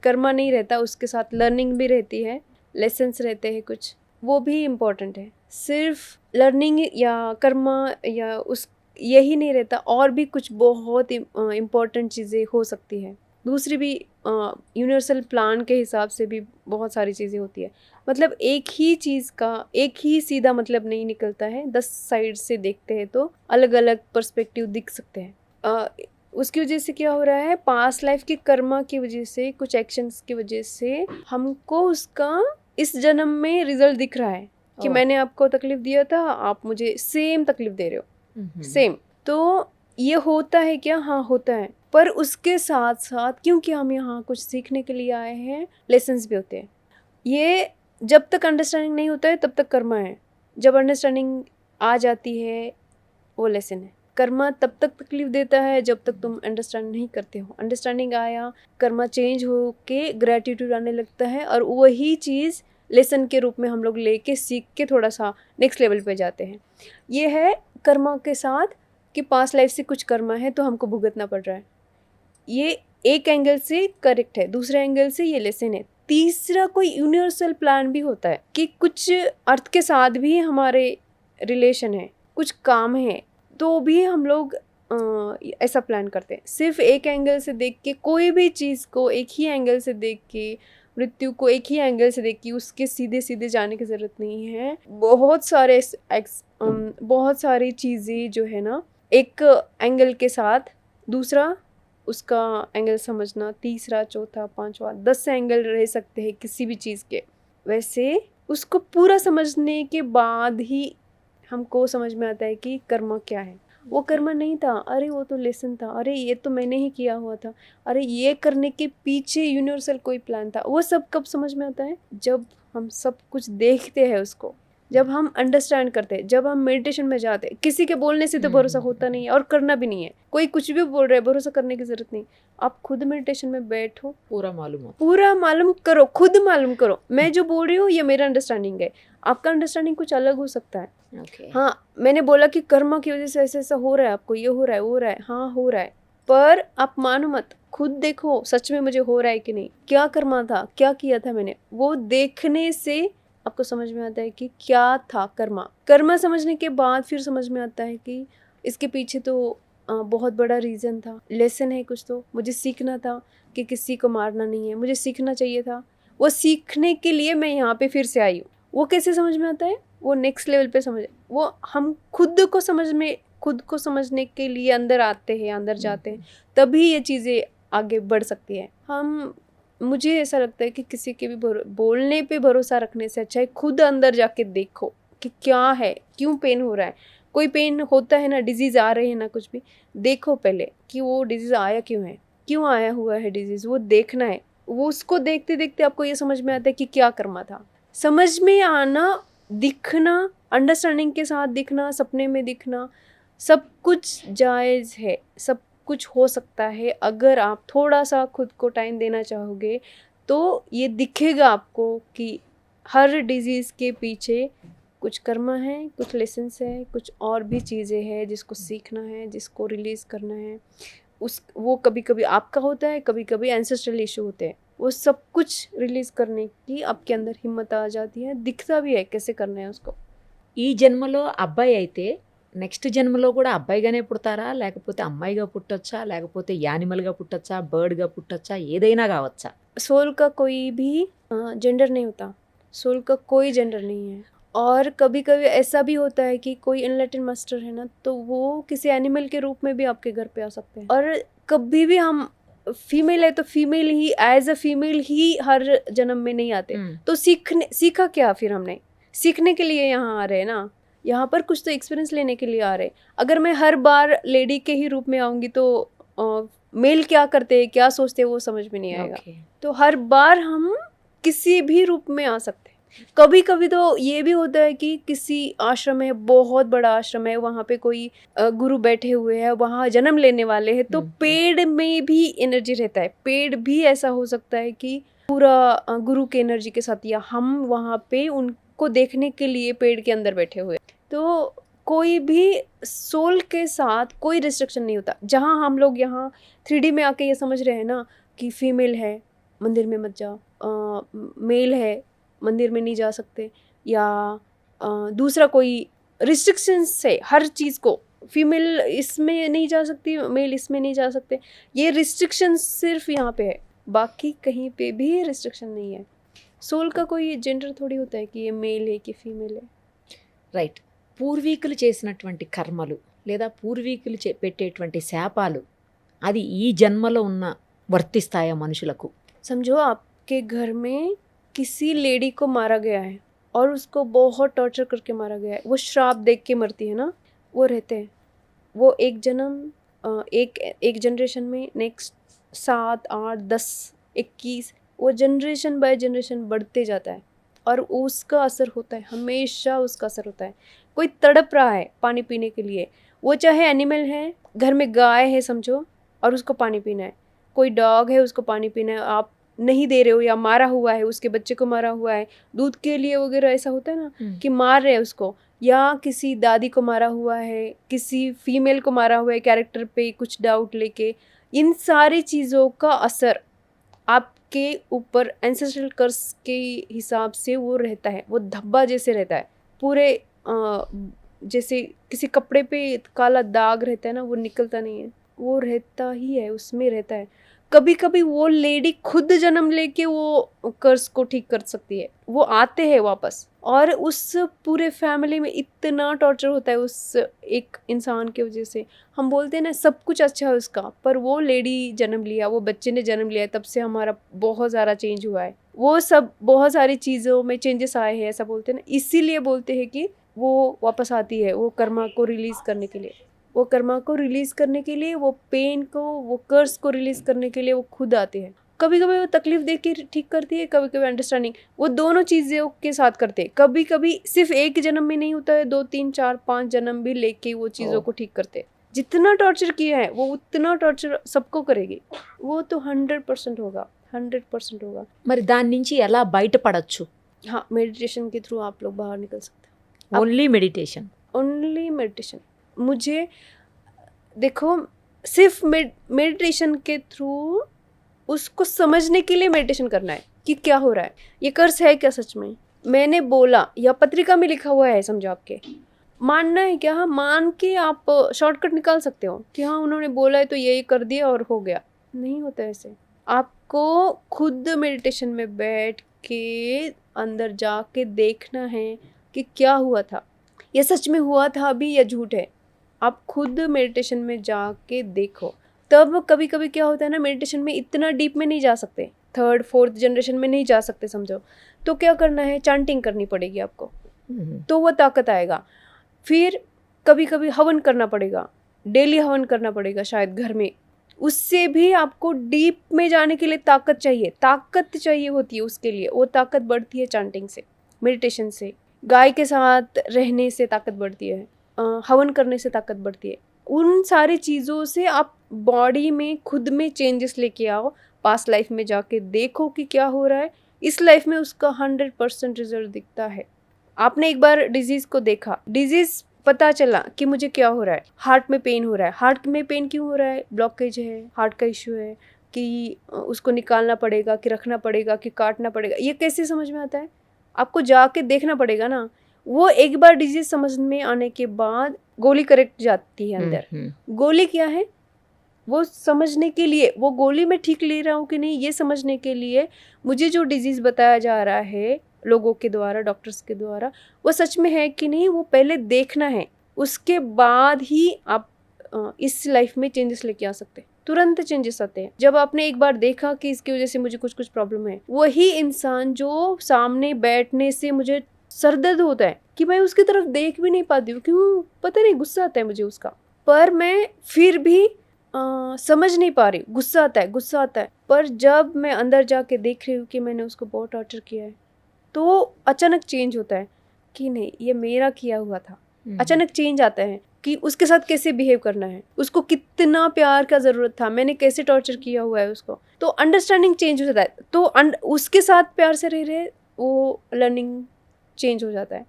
Speaker 2: कर्मा नहीं रहता, उसके साथ लर्निंग भी रहती है, लेसन्स रहते हैं कुछ, वो भी इम्पोर्टेंट है। सिर्फ लर्निंग या कर्मा या उस यही नहीं रहता, और भी कुछ बहुत इम्पोर्टेंट चीज़ें हो सकती है, दूसरी भी यूनिवर्सल प्लान के हिसाब से भी बहुत सारी चीज़ें होती है। मतलब एक ही चीज़ का एक ही सीधा मतलब नहीं निकलता है, 10 साइड से देखते हैं तो अलग अलग पर्सपेक्टिव दिख सकते हैं। उसकी वजह से क्या हो रहा है, पास्ट लाइफ के कर्मा की वजह से, कुछ एक्शंस की वजह से हमको उसका इस जन्म में रिजल्ट दिख रहा है कि
Speaker 1: ओह।
Speaker 2: मैंने आपको तकलीफ दिया था, आप मुझे सेम तकलीफ दे रहे हो, सेम। तो ये होता है क्या? हाँ होता है। पर उसके साथ साथ क्योंकि हम यहाँ कुछ सीखने के लिए आए हैं, लेसन्स भी होते हैं। ये जब तक अंडरस्टैंडिंग नहीं होता है तब तक कर्मा है, जब अंडरस्टैंडिंग आ जाती है वो लेसन है। कर्मा तब तक तकलीफ देता है जब तक तुम अंडरस्टैंड नहीं करते हो। अंडरस्टैंडिंग आया, कर्मा चेंज हो के ग्रेटिट्यूड आने लगता है, और वही चीज़ लेसन के रूप में हम लोग लेके सीख के थोड़ा सा नेक्स्ट लेवल पे जाते हैं। ये है कर्मा के साथ कि पास्ट लाइफ से कुछ कर्मा है तो हमको भुगतना पड़ रहा है। ये एक एंगल से करेक्ट है, दूसरे एंगल से ये लेसन है। तीसरा कोई यूनिवर्सल प्लान भी होता है कि कुछ अर्थ के साथ भी हमारे रिलेशन है, कुछ काम है, तो भी हम लोग ऐसा प्लान करते हैं। सिर्फ एक एंगल से देख के, कोई भी चीज़ को एक ही एंगल से देख के, मृत्यु को एक ही एंगल से देख के उसके सीधे सीधे जाने की ज़रूरत नहीं है। बहुत सारी चीज़ें जो है ना, एक एंगल के साथ दूसरा उसका एंगल समझना, तीसरा, चौथा, पांचवा, 10 एंगल रह सकते हैं किसी भी चीज़ के। वैसे उसको पूरा समझने के बाद ही हमको समझ में आता है कि कर्मा क्या है। वो कर्मा नहीं था, अरे वो तो लेसन था, अरे ये तो मैंने ही किया हुआ था, अरे ये करने के पीछे यूनिवर्सल कोई प्लान था। वो सब कब समझ में आता है? जब हम सब कुछ देखते हैं उसको, जब हम अंडरस्टैंड करते हैं, जब हम मेडिटेशन में जाते हैं। किसी के बोलने से तो भरोसा होता नहीं है और करना भी नहीं है। कोई कुछ भी बोल रहा है, भरोसा करने की जरूरत नहीं। आप खुद मेडिटेशन में बैठो,
Speaker 1: पूरा मालूम हो,
Speaker 2: पूरा मालूम करो, खुद मालूम करो मैं जो बोल रही हूँ ये मेरा अंडरस्टैंडिंग है, आपका अंडरस्टैंडिंग कुछ अलग हो सकता है।
Speaker 1: ओके।
Speaker 2: हाँ, मैंने बोला कि कर्मा की वजह से ऐसा ऐसा हो रहा है, आपको ये हो रहा है, वो हो रहा है, हाँ हो रहा है, पर आप मानो मत, खुद देखो सच में मुझे हो रहा है कि नहीं, क्या कर्मा था, क्या किया था मैंने। वो देखने से आपको समझ में आता है कि क्या था कर्मा। कर्मा समझने के बाद फिर समझ में आता है कि इसके पीछे तो बहुत बड़ा रीज़न था, लेसन है कुछ, तो मुझे सीखना था कि किसी को मारना नहीं है, मुझे सीखना चाहिए था। वो सीखने के लिए मैं यहाँ पे फिर से आई हूँ। वो कैसे समझ में आता है? वो नेक्स्ट लेवल पे समझ, वो हम खुद को समझने के लिए अंदर आते हैं, अंदर जाते हैं, तभी ये चीज़ें आगे बढ़ सकती है। मुझे ऐसा लगता है कि किसी के भी बोलने पे भरोसा रखने से अच्छा है खुद अंदर जाके देखो कि क्या है, क्यों पेन हो रहा है। कोई पेन होता है ना, डिजीज़ आ रही है ना, कुछ भी देखो पहले कि वो डिजीज़ आया क्यों आया हुआ है डिजीज़, वो देखना है। वो उसको देखते देखते आपको ये समझ में आता है कि क्या कर्मा था। समझ में आना, दिखना, अंडरस्टैंडिंग के साथ दिखना, सपने में दिखना, सब कुछ जायज़ है, सब कुछ हो सकता है। अगर आप थोड़ा सा खुद को टाइम देना चाहोगे तो ये दिखेगा आपको कि हर डिजीज़ के पीछे कुछ कर्मा है, कुछ लेसन्स है, कुछ और भी चीज़ें हैं जिसको सीखना है, जिसको रिलीज़ करना है। वो कभी कभी आपका होता है, कभी कभी एंसेस्ट्रल इशू होते हैं। वो सब कुछ रिलीज़ करने की आपके अंदर हिम्मत आ जाती है, दिखता भी है कैसे करना है उसको।
Speaker 1: ఈ జన్మలో అబ్బాయి అయితే నెక్స్ట్ జన్మలో కూడా అబ్బాయిగానే పుడతారా, లేకపోతే అమ్మాయిగా పుట్టొచ్చా, లేకపోతే యానిమల్గా పుట్టొచ్చా, బర్డ్గా పుట్టొచ్చా, ఏదైనా కావచ్చా?
Speaker 2: सोल का कोई भी जेंडर नहीं होता, सोल का कोई जेंडर नहीं है। और कभी कभी ऐसा भी होता है कि कोई इनलाइटेंड मास्टर है ना, तो वो किसी एनिमल के रूप में भी आपके घर पे आ सकते हैं। और कभी भी हम फीमेल है तो फीमेल ही, एज अ फीमेल ही हर जन्म में नहीं आते। तो सीखा क्या फिर हमने? सीखने के लिए यहाँ आ रहे हैं ना, यहाँ पर कुछ तो एक्सपीरियंस लेने के लिए आ रहे हैं। अगर मैं हर बार लेडी के ही रूप में आऊँगी तो मेल क्या करते हैं, क्या सोचते हैं, वो समझ में नहीं आएगा।
Speaker 1: Okay.
Speaker 2: तो हर बार हम किसी भी रूप में आ सकते हैं। कभी कभी तो ये भी होता है कि किसी आश्रम है, बहुत बड़ा आश्रम है, वहाँ पे कोई गुरु बैठे हुए हैं, वहाँ जन्म लेने वाले हैं, तो पेड़ में भी एनर्जी रहता है। पेड़ भी ऐसा हो सकता है कि पूरा गुरु के एनर्जी के साथ, या हम वहाँ पे उनको देखने के लिए पेड़ के अंदर बैठे हुए। तो कोई भी सोल के साथ कोई रिस्ट्रिक्शन नहीं होता। जहाँ हम लोग यहाँ 3D में आके ये समझ रहे हैं ना कि फीमेल है मंदिर में मत जाओ, मेल है मंदिर में नहीं जा सकते, या दूसरा कोई रिस्ट्रिक्शंस है हर चीज़ को, फीमेल इसमें नहीं जा सकती, मेल इसमें नहीं जा सकते, ये रिस्ट्रिक्शन सिर्फ यहाँ पे है, बाकी कहीं पे भी रिस्ट्रिक्शन नहीं है। सोल का कोई जेंडर थोड़ी होता है कि ये मेल है कि फीमेल है।
Speaker 1: రైట్. పూర్వీకులు చేసినటువంటి కర్మలు లేదా పూర్వీకులు పెట్టేటువంటి శాపాలు అది ఈ జన్మలో ఉన్న వర్తిస్తాయా మనుషులకు?
Speaker 2: समझो आपके घर में किसी लेडी को मारा गया है और उसको बहुत टॉर्चर करके मारा गया है, वो श्राप देख के मरती है ना, वो रहते हैं, वो एक जन्म एक जनरेशन में नेक्स्ट 7 8 10 21 वो जनरेशन बाय जनरेशन बढ़ते जाता है और उसका असर होता है, हमेशा उसका असर होता है। कोई तड़प रहा है पानी पीने के लिए, वो चाहे एनिमल है, घर में गाय है समझो और उसको पानी पीना है, कोई डॉग है उसको पानी पीना है, आप नहीं दे रहे हो या मारा हुआ है, उसके बच्चे को मारा हुआ है दूध के लिए वगैरह, ऐसा होता है ना कि मार रहे हैं उसको, या किसी दादी को मारा हुआ है, किसी फीमेल को मारा हुआ है कैरेक्टर पे कुछ डाउट लेके, इन सारी चीज़ों का असर आपके ऊपर एंसेस्ट्रल कर्स के हिसाब से वो रहता है, वो धब्बा जैसे रहता है पूरे जैसे किसी कपड़े पे काला दाग रहता है ना, वो निकलता नहीं है, वो रहता ही है, उसमें रहता है। कभी कभी वो लेडी खुद जन्म लेके वो कर्स को ठीक कर सकती है, वो आते हैं वापस, और उस पूरे फैमिली में इतना टॉर्चर होता है उस एक इंसान की वजह से। हम बोलते हैं ना सब कुछ अच्छा है उसका, पर वो लेडी जन्म लिया, वो बच्चे ने जन्म लिया, तब से हमारा बहुत ज़्यादा चेंज हुआ है, वो सब बहुत सारी चीज़ों में चेंजेस आए हैं, ऐसा बोलते हैं ना। इसीलिए बोलते हैं कि वो वापस आती है वो कर्मा को रिलीज़ करने के लिए, वो कर्मा को रिलीज़ करने के लिए, वो पेन को, वो कर्स को रिलीज़ करने के लिए वो खुद आते हैं। कभी कभी वो तकलीफ देख के ठीक करती है, कभी कभी अंडरस्टैंडिंग, वो दोनों चीज़ों के साथ करते हैं। कभी कभी सिर्फ एक जन्म में नहीं होता है, 2 3 4 5 जन्म भी लेके वो चीज़ों को ठीक करते हैं। जितना टॉर्चर किया है वो उतना टॉर्चर सबको करेगी, वो तो 100% होगा, 100% होगा।
Speaker 1: మరి దాని నుంచి ఎలా బయటపడొచ్చు?
Speaker 2: हाँ, मेडिटेशन के थ्रू आप लोग बाहर निकल सकते हैं।
Speaker 1: Only meditation?
Speaker 2: Only meditation. मुझे देखो सिर्फ मेडिटेशन के थ्रू उसको समझने के लिए मेडिटेशन करना है कि क्या हो रहा है, ये कर्स है क्या सच में, मैंने बोला या पत्रिका में लिखा हुआ है, समझो आपके मानना है क्या? हाँ, मान के आप शॉर्टकट निकाल सकते हो कि हाँ उन्होंने बोला है तो ये कर दिया और हो गया। नहीं होता ऐसे। आपको खुद मेडिटेशन में बैठ के अंदर जाके देखना है कि क्या हुआ था, ये सच में हुआ था अभी या झूठ है। आप खुद मेडिटेशन में जाके देखो। तब कभी कभी क्या होता है ना, मेडिटेशन में इतना डीप में नहीं जा सकते, 3rd 4th जनरेशन में नहीं जा सकते समझो, तो क्या करना है, चांटिंग करनी पड़ेगी आपको, तो वो ताकत आएगा। फिर कभी कभी हवन करना पड़ेगा, डेली हवन करना पड़ेगा शायद घर में, उससे भी आपको डीप में जाने के लिए ताकत चाहिए, ताकत चाहिए होती है उसके लिए, वो ताकत बढ़ती है चांटिंग से, मेडिटेशन से, गाय के साथ रहने से ताकत बढ़ती है, हवन करने से ताकत बढ़ती है। उन सारी चीज़ों से आप बॉडी में खुद में चेंजेस लेके आओ, पास्ट लाइफ में जाके देखो कि क्या हो रहा है, इस लाइफ में उसका 100% रिजल्ट दिखता है। आपने एक बार डिजीज़ को देखा, डिजीज़ पता चला कि मुझे क्या हो रहा है, हार्ट में पेन हो रहा है, हार्ट में पेन क्यों हो रहा है, ब्लॉकेज है, हार्ट का इशू है, कि उसको निकालना पड़ेगा, कि रखना पड़ेगा, कि काटना पड़ेगा, ये कैसे समझ में आता है? आपको जाके देखना पड़ेगा ना। वो एक बार डिजीज समझ में आने के बाद गोली करेक्ट जाती है अंदर। गोली क्या है, वो समझने के लिए, वो गोली मैं ठीक ले रहा हूँ कि नहीं ये समझने के लिए मुझे जो डिजीज़ बताया जा रहा है लोगों के द्वारा, डॉक्टर्स के द्वारा, वो सच में है कि नहीं, वो पहले देखना है, उसके बाद ही आप इस लाइफ में चेंजेस लेके आ सकते हैं। तुरंत चेंजेस आते हैं जब आपने एक बार देखा कि इसकी वजह से मुझे कुछ कुछ प्रॉब्लम है। वही इंसान जो सामने बैठने से मुझे सर दर्द होता है कि मैं उसकी तरफ देख भी नहीं पाती हूँ, क्यों पता नहीं, गुस्सा आता है मुझे उसका, पर मैं फिर भी समझ नहीं पा रही, गुस्सा आता है। पर जब मैं अंदर जाके देख रही हूँ कि मैंने उसको बहुत टॉर्चर किया है, तो अचानक चेंज होता है कि नहीं ये मेरा किया हुआ था। अचानक चेंज आता है कि उसके साथ कैसे बिहेव करना है, उसको कितना प्यार का ज़रूरत था, मैंने कैसे टॉर्चर किया हुआ है उसको, तो अंडरस्टैंडिंग चेंज हो जाता है। तो उसके साथ प्यार से रह रहे वो लर्निंग చేంజ్ हो जाता है,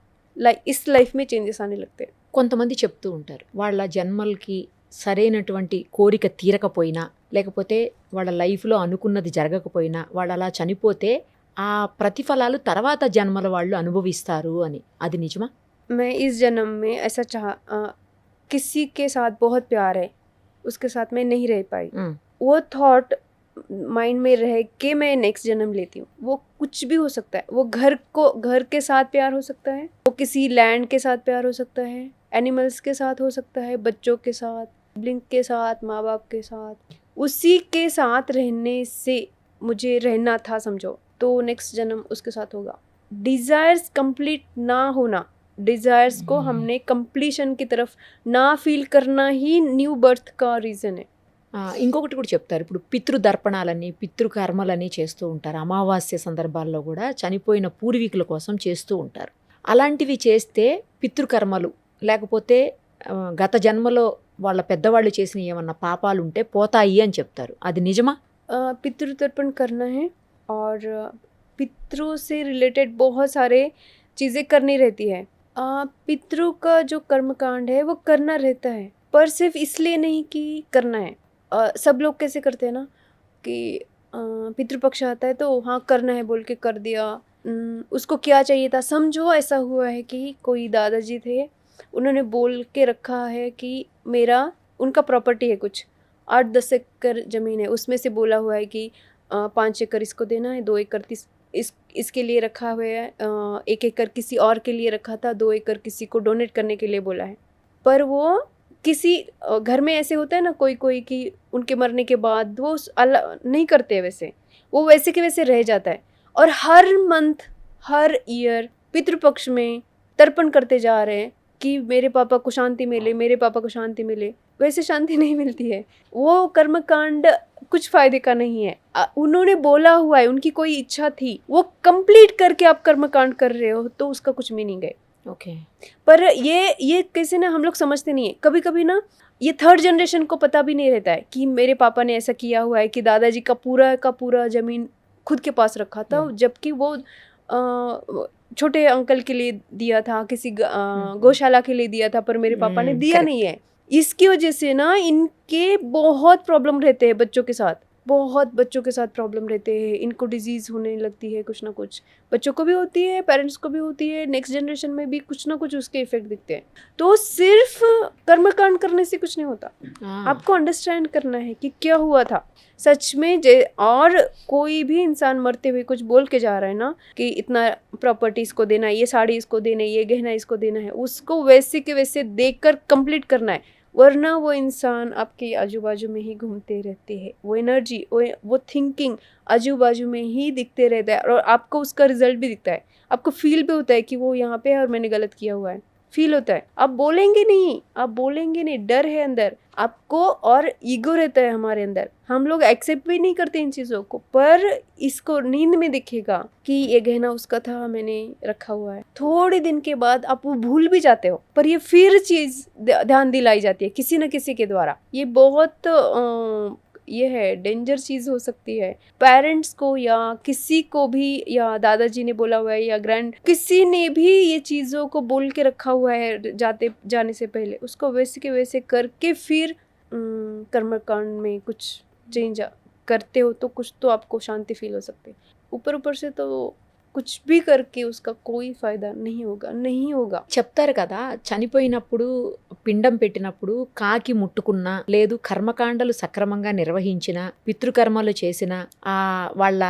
Speaker 2: इस लाइफ में చేంజెస్ आने लगते हैं।
Speaker 1: కొంతమంది చెప్తూ ఉంటారు వాళ్ళ జన్మలకి సరైనటువంటి కోరిక తీరకపోయినా, లేకపోతే వాళ్ళ లైఫ్లో అనుకున్నది జరగకపోయినా, వాళ్ళు అలా చనిపోతే ఆ ప్రతిఫలాలు తర్వాత జన్మల వాళ్ళు అనుభవిస్తారు అని, అది నిజమా?
Speaker 2: मैं इस जन्म में ऐसा किसी के साथ बहुत प्यार है, उसके साथ मैं नहीं रह पाई,
Speaker 1: हम्म,
Speaker 2: वो थॉट माइंड में रह के मैं नेक्स्ट जन्म लेती हूँ। वो कुछ भी हो सकता है, वो घर के साथ प्यार हो सकता है, वो किसी लैंड के साथ प्यार हो सकता है, एनिमल्स के साथ हो सकता है, बच्चों के साथ, सिबलिंग के साथ, माँ बाप के साथ। उसी के साथ रहने से मुझे रहना था समझो, तो नेक्स्ट जन्म उसके साथ होगा। डिज़ायर्स कंप्लीट ना होना, डिज़ायर्स को हमने कंप्लीशन की तरफ ना फील करना ही न्यू बर्थ का रीज़न है।
Speaker 1: ఇంకొకటి కూడా చెప్తారు. ఇప్పుడు పితృదర్పణాలని, పితృకర్మలని చేస్తూ ఉంటారు. అమావాస్య సందర్భాల్లో కూడా చనిపోయిన పూర్వీకుల కోసం చేస్తూ ఉంటారు. అలాంటివి చేస్తే పితృకర్మలు లేకపోతే గత జన్మలో వాళ్ళ పెద్దవాళ్ళు చేసిన ఏమన్నా పాపాలు ఉంటే పోతాయి అని చెప్తారు. అది నిజమా?
Speaker 2: पितृ तर्पण करना है और पितरों से रिलेटेड बहुत सारे चीज़ें करनी रहती है। पितरों का जो कर्मकांड है वो करना रहता है, पर सिर्फ इसलिए नहीं कि करना है। सब लोग कैसे करते हैं ना कि पितृपक्ष आता है तो हाँ करना है बोल के कर दिया। उसको क्या चाहिए था, समझो ऐसा हुआ है कि कोई दादाजी थे, उन्होंने बोल के रखा है कि मेरा उनका प्रॉपर्टी है कुछ 8-10 एकड़ ज़मीन है, उसमें से बोला हुआ है कि 5 एकड़ इसको देना है, 2 एकड़ इसके लिए रखा हुआ है, 1 एकड़ किसी और के लिए रखा था, 2 एकड़ किसी को डोनेट करने के लिए बोला है। पर वो किसी घर में ऐसे होता है ना कोई कि उनके मरने के बाद वो नहीं करते, वैसे वो वैसे के वैसे रह जाता है। और हर मंथ हर ईयर पितृपक्ष में तर्पण करते जा रहे हैं कि मेरे पापा को शांति मिले, मेरे पापा को शांति मिले। वैसे शांति नहीं मिलती है, वो कर्मकांड कुछ फायदे का नहीं है। उन्होंने बोला हुआ है, उनकी कोई इच्छा थी, वो कंप्लीट करके आप कर्मकांड कर रहे हो तो उसका कुछ मीनिंग है।
Speaker 1: ఓకే.
Speaker 2: पर ये कैसे ना हम लोग समझते नहीं है। कभी कभी ना ये थर्ड जनरेशन को पता भी नहीं रहता है कि मेरे पापा ने ऐसा किया हुआ है कि दादाजी का पूरा ज़मीन खुद के पास रखा था, जबकि वो छोटे अंकल के लिए दिया था, किसी गौशाला के लिए दिया था, पर मेरे पापा ने दिया नहीं है। इसकी वजह से ना इनके बहुत प्रॉब्लम रहते हैं, बच्चों के साथ बहुत बच्चों के साथ प्रॉब्लम रहते हैं। इनको डिजीज़ होने लगती है, कुछ ना कुछ बच्चों को भी होती है, पेरेंट्स को भी होती है, नेक्स्ट जनरेशन में भी कुछ ना कुछ उसके इफेक्ट दिखते हैं। तो सिर्फ कर्मकांड करने से कुछ नहीं होता, आपको अंडरस्टैंड करना है कि क्या हुआ था सच में। और कोई भी इंसान मरते हुए कुछ बोल के जा रहा है ना कि इतना प्रॉपर्टी इसको देना है, ये साड़ी इसको देना है, ये गहना इसको देना है, उसको वैसे के वैसे देकर कंप्लीट करना है, वरना वो इंसान आपके आजू बाजू में ही घूमते रहते हैं। वो एनर्जी, वो थिंकिंग आजू बाजू में ही दिखते रहता है, और आपको उसका रिजल्ट भी दिखता है। आपको फील भी होता है कि वो यहाँ पे है और मैंने गलत किया हुआ है, फील होता है। आप बोलेंगे नहीं, डर है अंदर आपको, और ईगो रहता है हमारे अंदर, हम लोग एक्सेप्ट भी नहीं करते इन चीज़ों को। पर इसको नींद में दिखेगा कि ये गहना उसका था, मैंने रखा हुआ है। थोड़े दिन के बाद आप वो भूल भी जाते हो, पर ये फिर चीज़ ध्यान दिलाई जाती है किसी न किसी के द्वारा। ये बहुत ये है डेंजर चीज़ हो सकती है। पेरेंट्स को या किसी को भी, या दादाजी ने बोला हुआ है, या किसी ने भी ये चीज़ों को बोल के रखा हुआ है जाने से पहले, उसको वैसे के वैसे करके फिर कर्मकांड में कुछ चेंज करते हो तो कुछ तो आपको शांति फील हो सकती है। ऊपर से तो कुछ भी करके उसका कोई फायदा नहीं होगा।
Speaker 1: చెప్తారు కదా, చనిపోయినప్పుడు పిండం పెట్టినప్పుడు కాకి ముట్టుకున్నా, లేదు కర్మకాండలు సక్రమంగా నిర్వహించిన, పితృకర్మలు చేసిన వాళ్ళ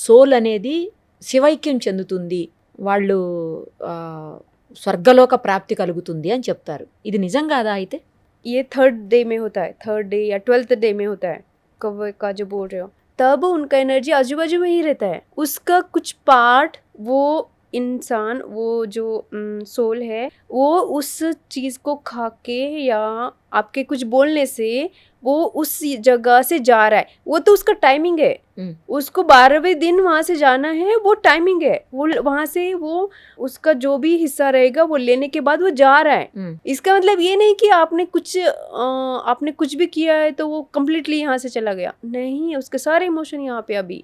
Speaker 1: సోల్ అనేది శివైక్యం చెందుతుంది, వాళ్ళు స్వర్గలోక ప్రాప్తి కలుగుతుంది అని చెప్తారు. ఇది నిజం కాదా అయితే?
Speaker 2: ये 3rd डे में होता है, 3rd डे या 12th डे में होता है कव्वे का जो बोल रहे हो, तब उनका एनर्जी आजू बाजू में ही रहता है। उसका कुछ पार्ट, वो इंसान, वो जो सोल है, वो उस चीज़ को खा के या आपके कुछ बोलने से वो उस जगह से जा रहा है। वो तो उसका टाइमिंग है, उसको 12वें दिन वहाँ से जाना है, वो टाइमिंग है। वो वहाँ से वो उसका जो भी हिस्सा रहेगा वो लेने के बाद वो जा रहा है। इसका मतलब ये नहीं कि आपने कुछ भी किया है तो वो कम्प्लीटली यहाँ से चला गया, नहीं। उसके सारे इमोशन यहाँ पे अभी,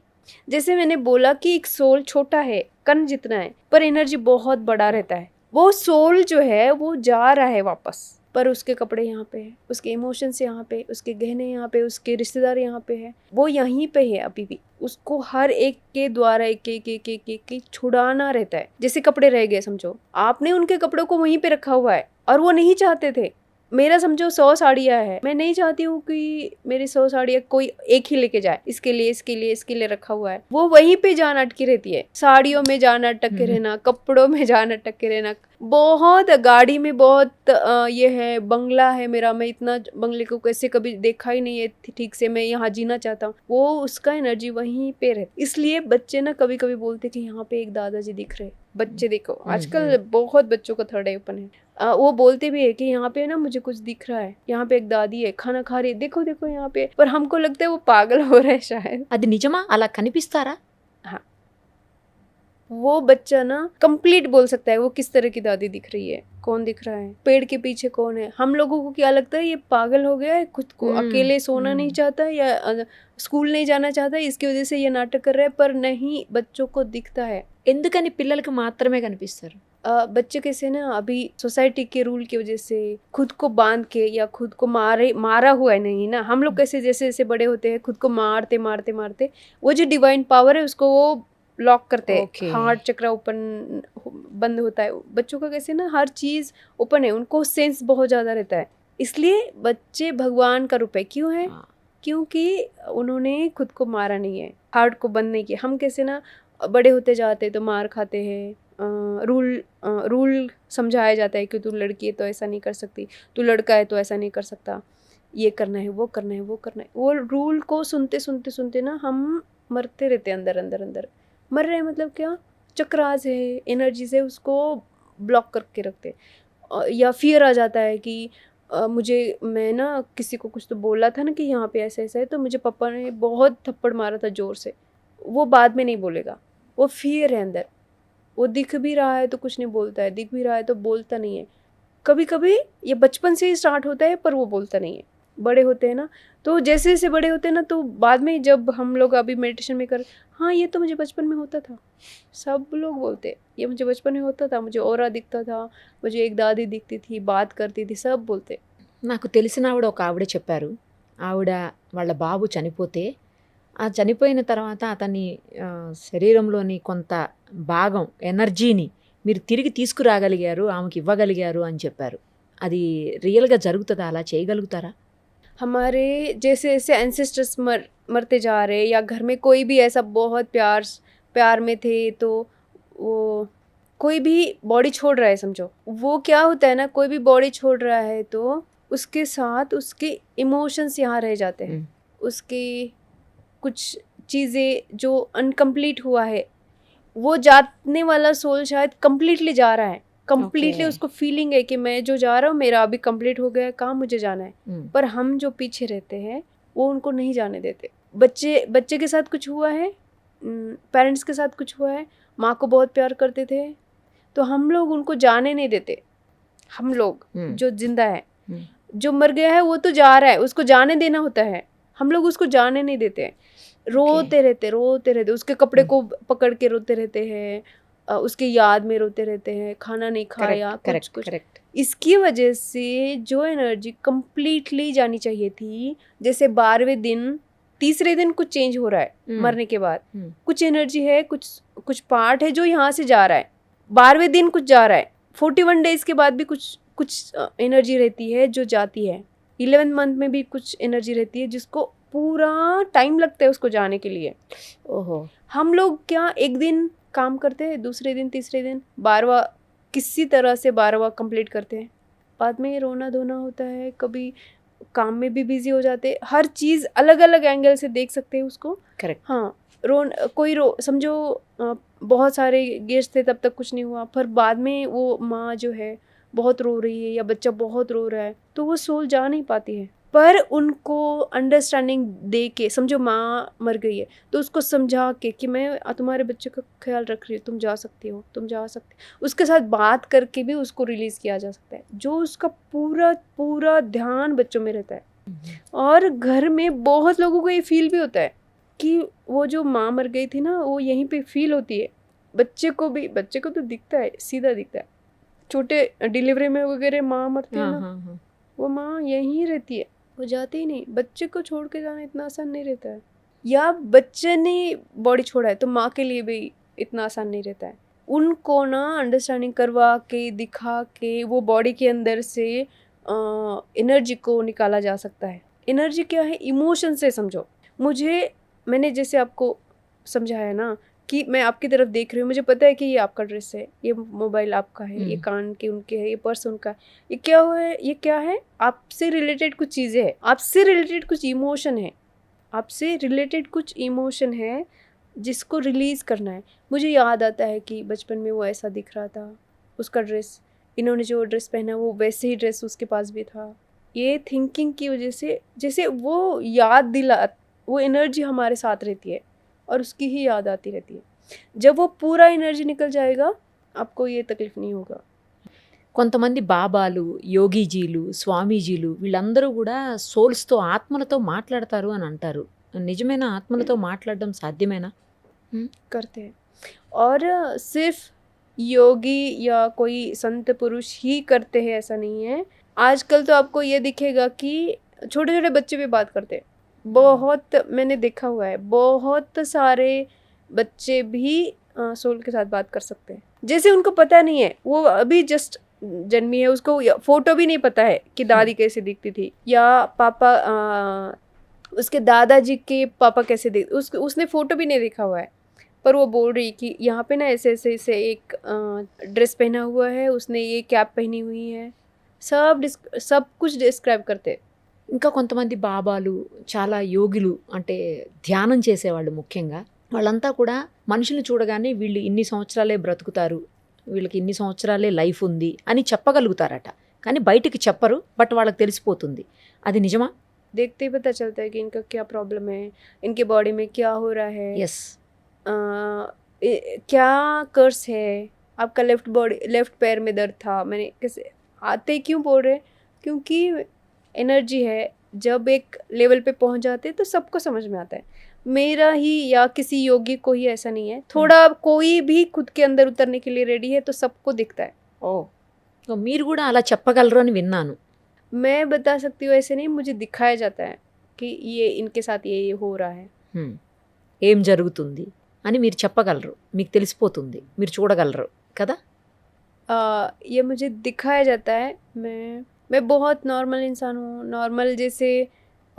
Speaker 2: जैसे मैंने बोला कि एक सोल छोटा है, कण जितना है, पर एनर्जी बहुत बड़ा रहता है। वो सोल जो है वो जा रहा है वापस, पर उसके कपड़े यहाँ पे है, उसके इमोशंस यहाँ पे, उसके गहने यहाँ पे, उसके रिश्तेदार यहाँ पे है, वो यहीं पे है अभी भी। उसको हर एक के द्वारा एक छुड़ाना रहता है। जैसे कपड़े रह गए, समझो आपने उनके कपड़ों को वहीं पे रखा हुआ है और वो नहीं चाहते थे, मेरा समझो 100 साड़ियाँ है, मैं नहीं चाहती हूँ कि मेरी 100 साड़ियाँ कोई एक ही लेके जाए, इसके लिए इसके लिए इसके लिए रखा हुआ है। वो वहीं पे जान अटकी रहती है, साड़ियों में जान अटके रहना, कपड़ों में जान अटके रहना, बहुत गाड़ी में बहुत ये है, बंगला है मेरा, मैं इतना बंगले को कैसे कभी देखा ही नहीं है ठीक से, मैं यहाँ जीना चाहता हूँ, वो उसका एनर्जी वहीं पे रहती। इसलिए बच्चे ना कभी कभी बोलते कि यहाँ पे एक दादाजी दिख रहे। बच्चे देखो आजकल बहुत बच्चों का थर्ड आई ओपन है, वो बोलते भी है कि यहाँ पे ना मुझे कुछ दिख रहा है, यहाँ पे एक दादी है खाना खा रही है, देखो देखो यहाँ पे। पर हमको लगता है वो पागल हो रहा है शायद।
Speaker 1: అది నిజమా? అలా కనిపిస్తారా?
Speaker 2: हाँ, वो बच्चा ना कंप्लीट बोल सकता है वो किस तरह की दादी दिख रही है, कौन दिख रहा है, पेड़ के पीछे कौन है। हम लोगों को क्या लगता है ये पागल हो गया है, खुद को अकेले सोना नहीं चाहता या स्कूल नहीं जाना चाहता, इसकी वजह से ये नाटक कर रहा है। पर नहीं, बच्चों को दिखता है।
Speaker 1: ఎందుకని పిల్లలకి మాత్రమే కనిపిస్తారు?
Speaker 2: बच्चे कैसे ना अभी सोसाइटी के रूल की वजह से खुद को बांध के या खुद को मारा हुआ है नहीं ना। हम लोग कैसे जैसे जैसे बड़े होते हैं खुद को मारते मारते मारते वो जो डिवाइन पावर है उसको वो लॉक करते हैं।
Speaker 1: Okay.
Speaker 2: हार्ट चक्र ओपन बंद होता है। बच्चों का कैसे ना हर चीज ओपन है, उनको सेंस बहुत ज्यादा रहता है, इसलिए बच्चे भगवान का रूप है। क्यों है? क्योंकि उन्होंने खुद को मारा नहीं है, हार्ट को बंद नहीं किया। हम कैसे ना बड़े होते जाते तो मार खाते हैं, रूल समझाया जाता है कि तू लड़की है तो ऐसा नहीं कर सकती, तू लड़का है तो ऐसा नहीं कर सकता, ये करना है वो करना है वो करना है। वो रूल को सुनते सुनते सुनते ना हम मरते रहते हैं, अंदर अंदर अंदर मर रहे हैं। मतलब क्या, चक्रास है, एनर्जी से उसको ब्लॉक करके रखते। या फियर आ जाता है कि मुझे, मैं ना किसी को कुछ तो बोला था ना कि यहाँ पे ऐसा ऐसा है, तो मुझे पापा ने बहुत थप्पड़ मारा था जोर से। वो बाद में नहीं बोलेगा, वो फियर है अंदर। वो दिख भी रहा है तो कुछ नहीं बोलता है, दिख भी रहा है तो बोलता नहीं है। कभी कभी ये बचपन से ही स्टार्ट होता है पर वो बोलता नहीं है। बड़े होते हैं ना, तो जैसे जैसे बड़े होते हैं ना, तो बाद में जब हम लोग अभी मेडिटेशन में कर, हाँ ये तो मुझे बचपन में होता था, सब लोग बोलते हैं ये मुझे बचपन में होता था, मुझे औरा दिखता था, मुझे एक दादी दिखती थी, बात करती थी, सब बोलते।
Speaker 1: నాకు తెలిసిన ఒక ఆవిడ చెప్పారు. ఆవిడ వాళ్ళ బాబు చనిపోతే ఆ చనిపోయిన తర్వాత అతని శరీరంలోని కొంత భాగం ఎనర్జీని మీరు తిరిగి తీసుకురాగలిగారు, ఆమెకి ఇవ్వగలిగారు అని చెప్పారు. అది రియల్గా జరుగుతుందా? అలా చేయగలుగుతారా?
Speaker 2: हमारे जैसे जैसे एंसेस्टर्स मरते जा रहे, या घर में कोई भी ऐसा बहुत प्यार में थे, तो वो कोई भी बॉडी छोड़ रहा है, समझो वो क्या होता है ना, कोई भी बॉडी छोड़ रहा है तो उसके साथ उसके इमोशंस यहाँ रह जाते हैं। उसके कुछ चीज़ें जो अनकम्प्लीट हुआ है, वो जाने वाला सोल शायद कम्प्लीटली जा रहा है, कम्प्लीटली उसको फीलिंग है कि मैं जो जा रहा हूँ मेरा अभी कंप्लीट हो गया है काम, मुझे जाना है। पर हम जो पीछे रहते हैं वो उनको नहीं जाने देते। बच्चे के साथ कुछ हुआ है, पेरेंट्स के साथ कुछ हुआ है, माँ को बहुत प्यार करते थे, तो हम लोग उनको जाने नहीं देते। हम लोग जो जिंदा है, जो मर गया है वो तो जा रहा है, उसको जाने देना होता है, हम लोग उसको जाने नहीं देते। रोते रहते, उसके कपड़े को पकड़ के रोते रहते हैं, उसके याद में रोते रहते हैं, खाना नहीं खाया, कुछ इसकी वजह से जो एनर्जी कंप्लीटली जानी चाहिए थी, जैसे 12वें दिन, तीसरे दिन कुछ चेंज हो रहा है मरने के बाद, कुछ एनर्जी है, कुछ पार्ट है जो यहाँ से जा रहा है, 12वें दिन कुछ जा रहा है, 41 डेज के बाद भी कुछ एनर्जी रहती है जो जाती है, 11th मंथ में भी कुछ एनर्जी रहती है जिसको पूरा टाइम लगता है उसको जाने के लिए। ओहो, हम लोग क्या एक दिन काम करते हैं, दूसरे दिन, तीसरे दिन, 12वां किसी तरह से 12वां कंप्लीट करते हैं, बाद में रोना धोना होता है, कभी काम में भी बिजी हो जाते, हर चीज़ अलग अलग एंगल से देख सकते हैं उसको। करेक्ट। हाँ, समझो बहुत सारे गेस्ट थे तब तक कुछ नहीं हुआ, पर बाद में वो माँ जो है बहुत रो रही है या बच्चा बहुत रो रहा है, तो वो सोल जा नहीं पाती है। पर उनको अंडरस्टैंडिंग दे के, समझो माँ मर गई है तो उसको समझा के कि मैं तुम्हारे बच्चे का ख्याल रख रही हूँ, तुम जा सकती हो, तुम जा सकते, उसके साथ बात करके भी उसको रिलीज़ किया जा सकता है, जो उसका पूरा ध्यान बच्चों में रहता है। और घर में बहुत लोगों को ये फील भी होता है कि वो जो माँ मर गई थी ना, वो यहीं पे फील होती है। बच्चे को तो दिखता है, सीधा दिखता है, छोटे डिलीवरी में वगैरह माँ मरती है ना, वो माँ यहीं रहती है, वो जाती ही नहीं। बच्चे को छोड़ के जाना इतना आसान नहीं रहता है, या बच्चे ने बॉडी छोड़ा है तो माँ के लिए भी इतना आसान नहीं रहता है। उनको ना अंडरस्टैंडिंग करवा के, दिखा के, वो बॉडी के अंदर से एनर्जी को निकाला जा सकता है। एनर्जी क्या है, इमोशन से समझो। मैंने जैसे आपको समझाया ना कि मैं आपकी तरफ देख रही हूँ, मुझे पता है कि ये आपका ड्रेस है, ये मोबाइल आपका है, ये कान के उनके है, ये पर्स उनका है, ये क्या हुआ है, ये क्या है, आपसे रिलेटेड कुछ चीज़ें हैं, आपसे रिलेटेड कुछ इमोशन है, आपसे रिलेटेड कुछ इमोशन है जिसको रिलीज़ करना है। मुझे याद आता है कि बचपन में वो ऐसा दिख रहा था, उसका ड्रेस, इन्होंने जो ड्रेस पहना वो वैसे ही ड्रेस उसके पास भी था। ये थिंकिंग की वजह से जैसे वो वो एनर्जी हमारे साथ रहती है और उसकी ही याद आती रहती है। जब वो पूरा एनर्जी निकल जाएगा आपको ये तकलीफ नहीं होगा।
Speaker 1: కొంతమంది బాబాలు, యోగీజీలు, స్వామీజీలు వీళ్ళందరూ కూడా సోల్స్తో, ఆత్మలతో మాట్లాడతారు అని అంటారు. నిజమైన ఆత్మలతో మాట్లాడడం సాధ్యమేనా?
Speaker 2: करते हैं, और सिर्फ योगी या कोई संत पुरुष ही करते हैं ऐसा नहीं है। आजकल तो आपको ये दिखेगा कि छोटे छोटे बच्चे भी बात करते हैं। बहुत मैंने देखा हुआ है, बहुत सारे बच्चे भी सोल के साथ बात कर सकते हैं। जैसे उनको पता नहीं है, वो अभी जस्ट जन्मी है, उसको फोटो भी नहीं पता है कि दादी कैसे दिखती थी या पापा उसके दादाजी के पापा कैसे दिखते, उसने फोटो भी नहीं देखा हुआ है, पर वो बोल रही कि यहाँ पे ना ऐसे ऐसे ऐसे एक ड्रेस पहना हुआ है, उसने ये कैप पहनी हुई है, सब कुछ डिस्क्राइब करते।
Speaker 1: ఇంకా కొంతమంది బాబాలు, చాలా యోగులు, అంటే ధ్యానం చేసేవాళ్ళు ముఖ్యంగా, వాళ్ళంతా కూడా మనుషుల్ని చూడగానే వీళ్ళు ఇన్ని సంవత్సరాలే బ్రతుకుతారు, వీళ్ళకి ఇన్ని సంవత్సరాలే లైఫ్ ఉంది అని చెప్పగలుగుతారట. కానీ బయటికి చెప్పరు, బట్ వాళ్ళకి తెలిసిపోతుంది. అది నిజమా?
Speaker 2: देखते ही पता चलता है कि इनका क्या प्रॉब्लम है, इनके बॉडी में क्या हो रहा है,
Speaker 1: ఎస్.
Speaker 2: क्या कर्स है, आपका लेफ्ट पैर में दर्द था, मैंने कैसे आते क्यों बोल रहे, क्योंकि एनर्जी है, जब एक लेवल पे पहुंच जाते हैं तो सबको समझ में आता है। मेरा ही या किसी योगी को ही ऐसा नहीं है, थोड़ा कोई भी खुद के अंदर उतरने के लिए रेडी है तो सबको दिखता है।
Speaker 1: సో మీరు కూడా అలా చెప్పగలరు అని విన్నాను.
Speaker 2: मैं बता सकती हूँ ऐसे नहीं, मुझे दिखाया जाता है कि ये इनके साथ ये हो रहा है।
Speaker 1: ఏం జరుగుతుంది అని మీరు చెప్పగలరు, మీకు తెలిసిపోతుంది, మీరు చూడగలరు కదా?
Speaker 2: ये मुझे दिखाया जाता है। मैं बहुत नॉर्मल इंसान हूँ, नॉर्मल जैसे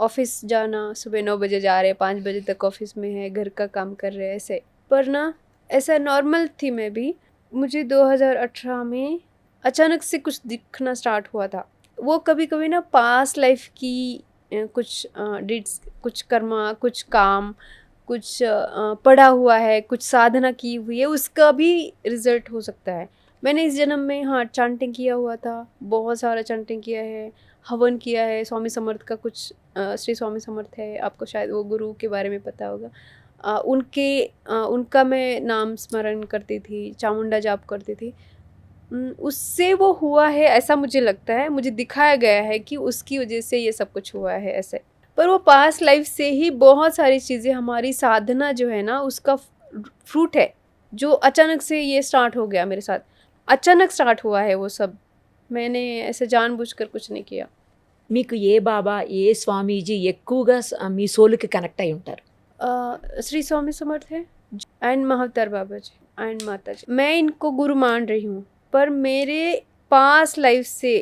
Speaker 2: ऑफिस जाना, सुबह 9 बजे जा रहे हैं, 5 बजे तक ऑफिस में है, घर का काम कर रहे हैं ऐसे, पर ना ऐसा नॉर्मल थी मैं भी। मुझे 2018 में अचानक से कुछ दिखना स्टार्ट हुआ था। वो कभी कभी ना पास्ट लाइफ की कुछ डिड्स, कुछ कर्मा, कुछ काम, कुछ पढ़ा हुआ है, कुछ साधना की हुई है, उसका भी रिजल्ट हो सकता है। मैंने इस जन्म में चांटिंग किया हुआ था, बहुत सारा चांटिंग किया है, हवन किया है, स्वामी समर्थ का कुछ श्री स्वामी समर्थ है, आपको शायद वो गुरु के बारे में पता होगा, उनका मैं नाम स्मरण करती थी, चामुंडा जाप करती थी। उससे वो हुआ है ऐसा मुझे लगता है, मुझे दिखाया गया है कि उसकी वजह से ये सब कुछ हुआ है ऐसे। पर वो पास्ट लाइफ से ही बहुत सारी चीज़ें, हमारी साधना जो है ना उसका फ्रूट है, जो अचानक से ये स्टार्ट हो गया मेरे साथ, अचानक स्टार्ट हुआ है वो सब। मैंने ऐसे जानबूझकर कुछ नहीं किया।
Speaker 1: మీకు ఏ బాబా, ఏ స్వామీజీ ఎక్కువగా మీ సోల్కి కనెక్ట్ అయి ఉంటారు?
Speaker 2: श्री स्वामी समर्थ है and Mahavatar Baba ji and माता जी। मैं इनको गुरु मान रही हूँ, पर मेरे पास्ट लाइफ से,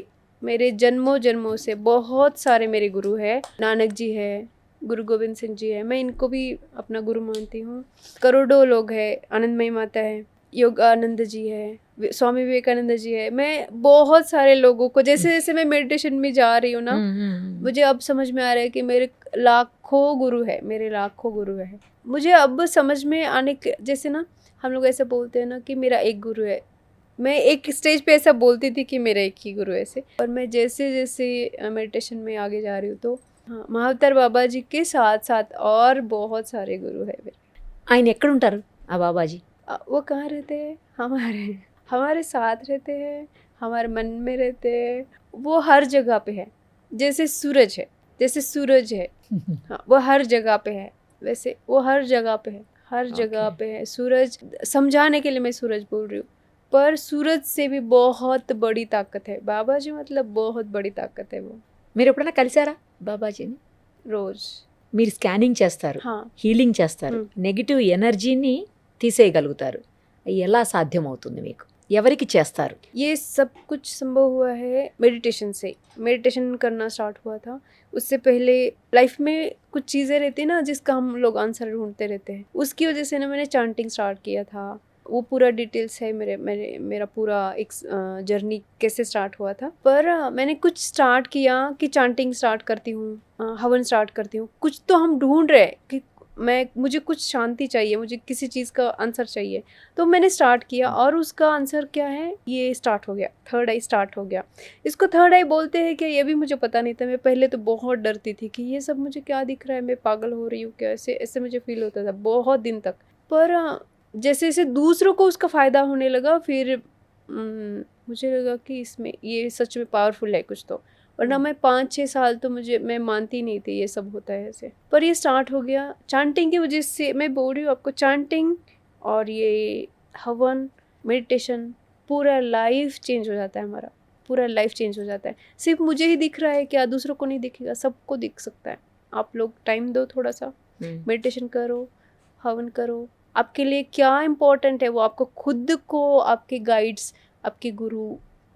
Speaker 2: मेरे जन्मों से बहुत सारे मेरे गुरु है। नानक जी है, गुरु गोविंद सिंह जी है, मैं इनको भी अपना गुरु मानती हूँ। करोड़ों लोग हैं, आनंदमयी माता है, योगानंद जी है, स्वामी विवेकानंद जी है। मैं बहुत सारे लोगों को, जैसे जैसे मैं मेडिटेशन में जा रही हूँ ना, मुझे अब समझ में आ रहा है कि मेरे लाखों गुरु है, मेरे लाखों गुरु है। मुझे अब समझ में आने के, जैसे ना हम लोग ऐसा बोलते हैं ना कि मेरा एक गुरु है, मैं एक स्टेज पे ऐसा बोलती थी कि मेरा एक ही गुरु है ऐसे, और मैं जैसे जैसे मेडिटेशन में आगे जा रही हूँ तो महावतार बाबा जी के साथ साथ और बहुत सारे गुरु है मेरे।
Speaker 1: ఆయన ఎక్కడుంటారు ఆ బాబాజీ?
Speaker 2: वो कहाँ रहते हैं? हमारे साथ रहते हैं, हमारे मन में रहते हैं। वो हर जगह पे है, जैसे सूरज है, हाँ वो हर जगह पे है, वैसे वो हर जगह पे है, हर जगह पे है सूरज। समझाने के लिए मैं सूरज बोल रही हूँ, पर सूरज से भी बहुत बड़ी ताकत है बाबा जी, मतलब बहुत बड़ी ताकत है वो।
Speaker 1: మీరు ఎప్పుడైనా కలిసారా బాబాజీని?
Speaker 2: रोज
Speaker 1: మీరు స్కానింగ్ చేస్తారు,
Speaker 2: हाँ।
Speaker 1: హీలింగ్ చేస్తారు, నెగిటివ్ ఎనర్జీని తీసేయగలుగుతారు. ఎలా సాధ్యమవుతుంది మీకు? ఎవరికి చేస్తారు?
Speaker 2: ये सब कुछ संभव हुआ है मेडिटेशन से। मेडिटेशन करना स्टार्ट हुआ था। उससे पहले लाइफ में कुछ चीज़ें रहती हैं ना जिसका हम लोग आंसर ढूंढते रहते हैं, उसकी वजह से ना मैंने चांटिंग स्टार्ट किया था। वो पूरा डिटेल्स है मेरा पूरा एक जर्नी कैसे स्टार्ट हुआ था। पर मैंने कुछ स्टार्ट किया कि चांटिंग स्टार्ट करती हूँ, हवन स्टार्ट करती हूँ। कुछ तो हम ढूंढ रहे हैं कि मुझे कुछ शांति चाहिए, मुझे किसी चीज़ का आंसर चाहिए, तो मैंने स्टार्ट किया और उसका आंसर क्या है, ये स्टार्ट हो गया, थर्ड आई स्टार्ट हो गया। इसको थर्ड आई बोलते हैं क्या, ये भी मुझे पता नहीं था। मैं पहले तो बहुत डरती थी कि ये सब मुझे क्या दिख रहा है, मैं पागल हो रही हूँ क्या, ऐसे ऐसे मुझे फील होता था बहुत दिन तक। पर जैसे जैसे दूसरों को उसका फ़ायदा होने लगा, फिर मुझे लगा कि इसमें ये सच में पावरफुल है कुछ तो। वरना मैं 5-6 साल तो मैं मानती नहीं थी ये सब होता है ऐसे। पर ये स्टार्ट हो गया चांटिंग की वजह से। मैं बोल रही हूँ आपको, चांटिंग और ये हवन, मेडिटेशन, पूरा लाइफ चेंज हो जाता है हमारा, पूरा लाइफ चेंज हो जाता है। सिर्फ मुझे ही दिख रहा है क्या, दूसरों को नहीं दिखेगा, सबको दिख सकता है। आप लोग टाइम दो थोड़ा सा, मेडिटेशन करो, हवन करो। आपके लिए क्या इम्पोर्टेंट है वो आपको खुद को आपके गाइड्स, आपके गुरु